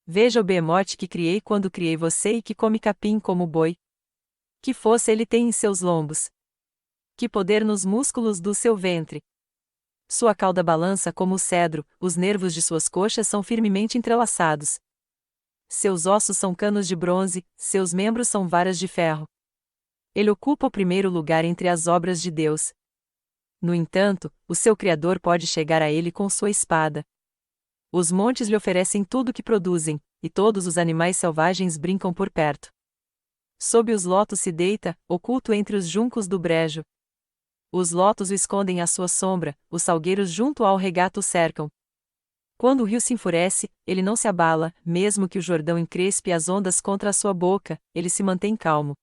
Veja o behemote que criei quando criei você e que come capim como boi. Que força ele tem em seus lombos. Que poder nos músculos do seu ventre. Sua cauda balança como o cedro, os nervos de suas coxas são firmemente entrelaçados. Seus ossos são canos de bronze, seus membros são varas de ferro. Ele ocupa o primeiro lugar entre as obras de Deus. No entanto, o seu Criador pode chegar a ele com sua espada. Os montes lhe oferecem tudo o que produzem, e todos os animais selvagens brincam por perto. Sob os lotos se deita, oculto entre os juncos do brejo. Os lotos o escondem à sua sombra, os salgueiros junto ao regato o cercam. Quando o rio se enfurece, ele não se abala, mesmo que o Jordão encrespe as ondas contra a sua boca, ele se mantém calmo.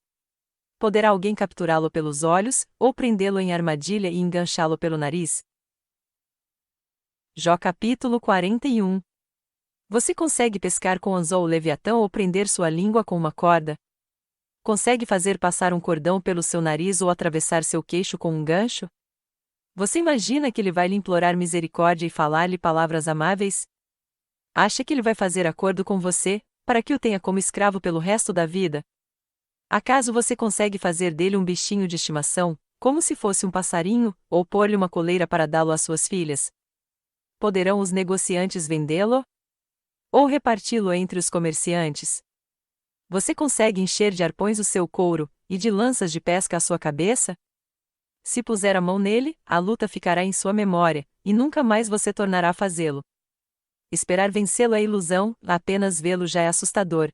Poderá alguém capturá-lo pelos olhos, ou prendê-lo em armadilha e enganchá-lo pelo nariz? Jó capítulo 41. Você consegue pescar com anzol o leviatã ou prender sua língua com uma corda? Consegue fazer passar um cordão pelo seu nariz ou atravessar seu queixo com um gancho? Você imagina que ele vai lhe implorar misericórdia e falar-lhe palavras amáveis? Acha que ele vai fazer acordo com você, para que o tenha como escravo pelo resto da vida? Acaso você consegue fazer dele um bichinho de estimação, como se fosse um passarinho, ou pôr-lhe uma coleira para dá-lo às suas filhas? Poderão os negociantes vendê-lo? Ou reparti-lo entre os comerciantes? Você consegue encher de arpões o seu couro, e de lanças de pesca a sua cabeça? Se puser a mão nele, a luta ficará em sua memória, e nunca mais você tornará a fazê-lo. Esperar vencê-lo é ilusão, apenas vê-lo já é assustador.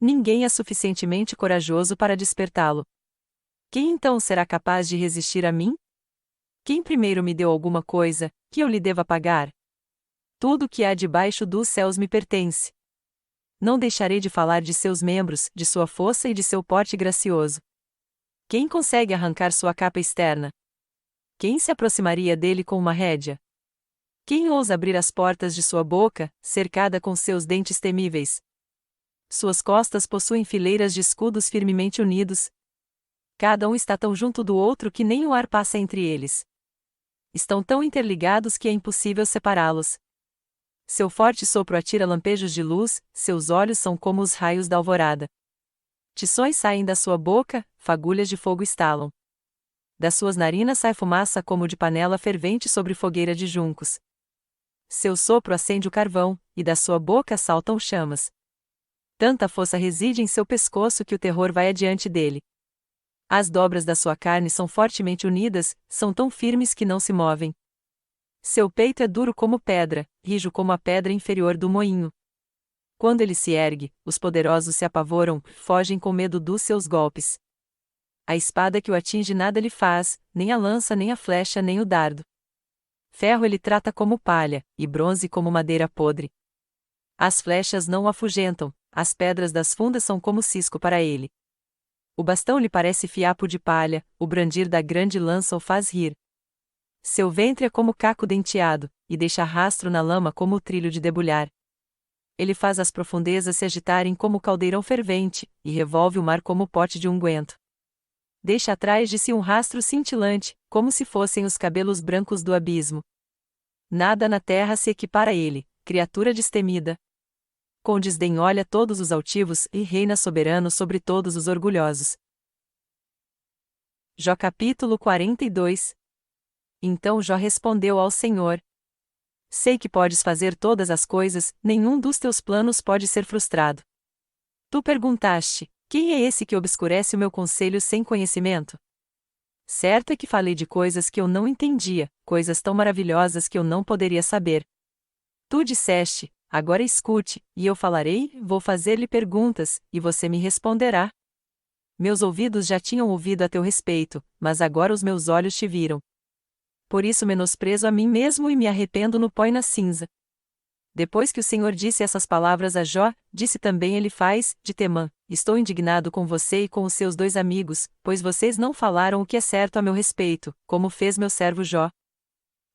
Ninguém é suficientemente corajoso para despertá-lo. Quem então será capaz de resistir a mim? Quem primeiro me deu alguma coisa, que eu lhe deva pagar? Tudo o que há debaixo dos céus me pertence. Não deixarei de falar de seus membros, de sua força e de seu porte gracioso. Quem consegue arrancar sua capa externa? Quem se aproximaria dele com uma rédea? Quem ousa abrir as portas de sua boca, cercada com seus dentes temíveis? Suas costas possuem fileiras de escudos firmemente unidos. Cada um está tão junto do outro que nem o ar passa entre eles. Estão tão interligados que é impossível separá-los. Seu forte sopro atira lampejos de luz, seus olhos são como os raios da alvorada. Tições saem da sua boca, fagulhas de fogo estalam. Das suas narinas sai fumaça como de panela fervente sobre fogueira de juncos. Seu sopro acende o carvão, e da sua boca saltam chamas. Tanta força reside em seu pescoço que o terror vai adiante dele. As dobras da sua carne são fortemente unidas, são tão firmes que não se movem. Seu peito é duro como pedra, rijo como a pedra inferior do moinho. Quando ele se ergue, os poderosos se apavoram, fogem com medo dos seus golpes. A espada que o atinge nada lhe faz, nem a lança nem a flecha nem o dardo. Ferro ele trata como palha, e bronze como madeira podre. As flechas não o afugentam, as pedras das fundas são como cisco para ele. O bastão lhe parece fiapo de palha, o brandir da grande lança o faz rir. Seu ventre é como caco denteado, e deixa rastro na lama como o trilho de debulhar. Ele faz as profundezas se agitarem como caldeirão fervente, e revolve o mar como o pote de unguento. Deixa atrás de si um rastro cintilante, como se fossem os cabelos brancos do abismo. Nada na terra se equipara a ele, criatura destemida. Com desdém olha todos os altivos e reina soberano sobre todos os orgulhosos. Jó capítulo 42. Então Jó respondeu ao Senhor: Sei que podes fazer todas as coisas, nenhum dos teus planos pode ser frustrado. Tu perguntaste: quem é esse que obscurece o meu conselho sem conhecimento? Certo é que falei de coisas que eu não entendia, coisas tão maravilhosas que eu não poderia saber. Tu disseste: agora escute, e eu falarei, vou fazer-lhe perguntas, e você me responderá. Meus ouvidos já tinham ouvido a teu respeito, mas agora os meus olhos te viram. Por isso menosprezo a mim mesmo e me arrependo no pó e na cinza. Depois que o Senhor disse essas palavras a Jó, disse também Elifaz, de Temã: estou indignado com você e com os seus 2 amigos, pois vocês não falaram o que é certo a meu respeito, como fez meu servo Jó.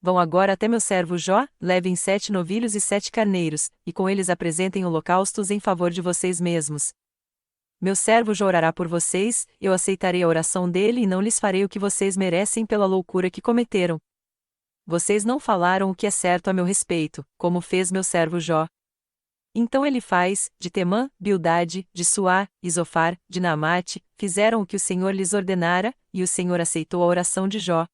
Vão agora até meu servo Jó, levem 7 novilhos e 7 carneiros, e com eles apresentem holocaustos em favor de vocês mesmos. Meu servo Jó orará por vocês, eu aceitarei a oração dele e não lhes farei o que vocês merecem pela loucura que cometeram. Vocês não falaram o que é certo a meu respeito, como fez meu servo Jó. Então Elifaz, de Temã, Bildade, de Suá, Isofar, de Naamate, fizeram o que o Senhor lhes ordenara, e o Senhor aceitou a oração de Jó.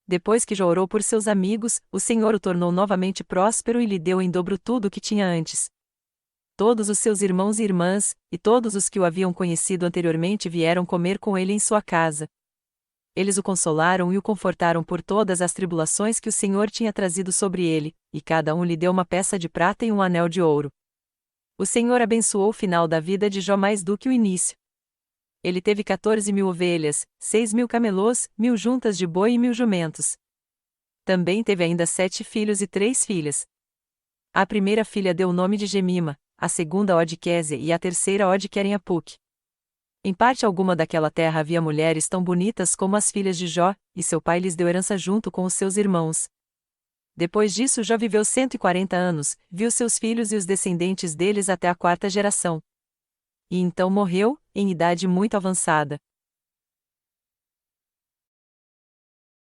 Depois que Jó orou por seus amigos, o Senhor o tornou novamente próspero e lhe deu em dobro tudo o que tinha antes. Todos os seus irmãos e irmãs, e todos os que o haviam conhecido anteriormente vieram comer com ele em sua casa. Eles o consolaram e o confortaram por todas as tribulações que o Senhor tinha trazido sobre ele, e cada um lhe deu uma peça de prata e um anel de ouro. O Senhor abençoou o final da vida de Jó mais do que o início. Ele teve 14.000 ovelhas, 6.000 camelôs, 1.000 juntas de boi e 1.000 jumentos. Também teve ainda 7 filhos e 3 filhas. A primeira filha deu o nome de Gemima, a segunda Odquésia e a terceira Odqueren-Apuc. Em parte alguma daquela terra havia mulheres tão bonitas como as filhas de Jó, e seu pai lhes deu herança junto com os seus irmãos. Depois disso Jó viveu 140 anos, viu seus filhos e os descendentes deles até a 4ª geração. E então morreu, em idade muito avançada.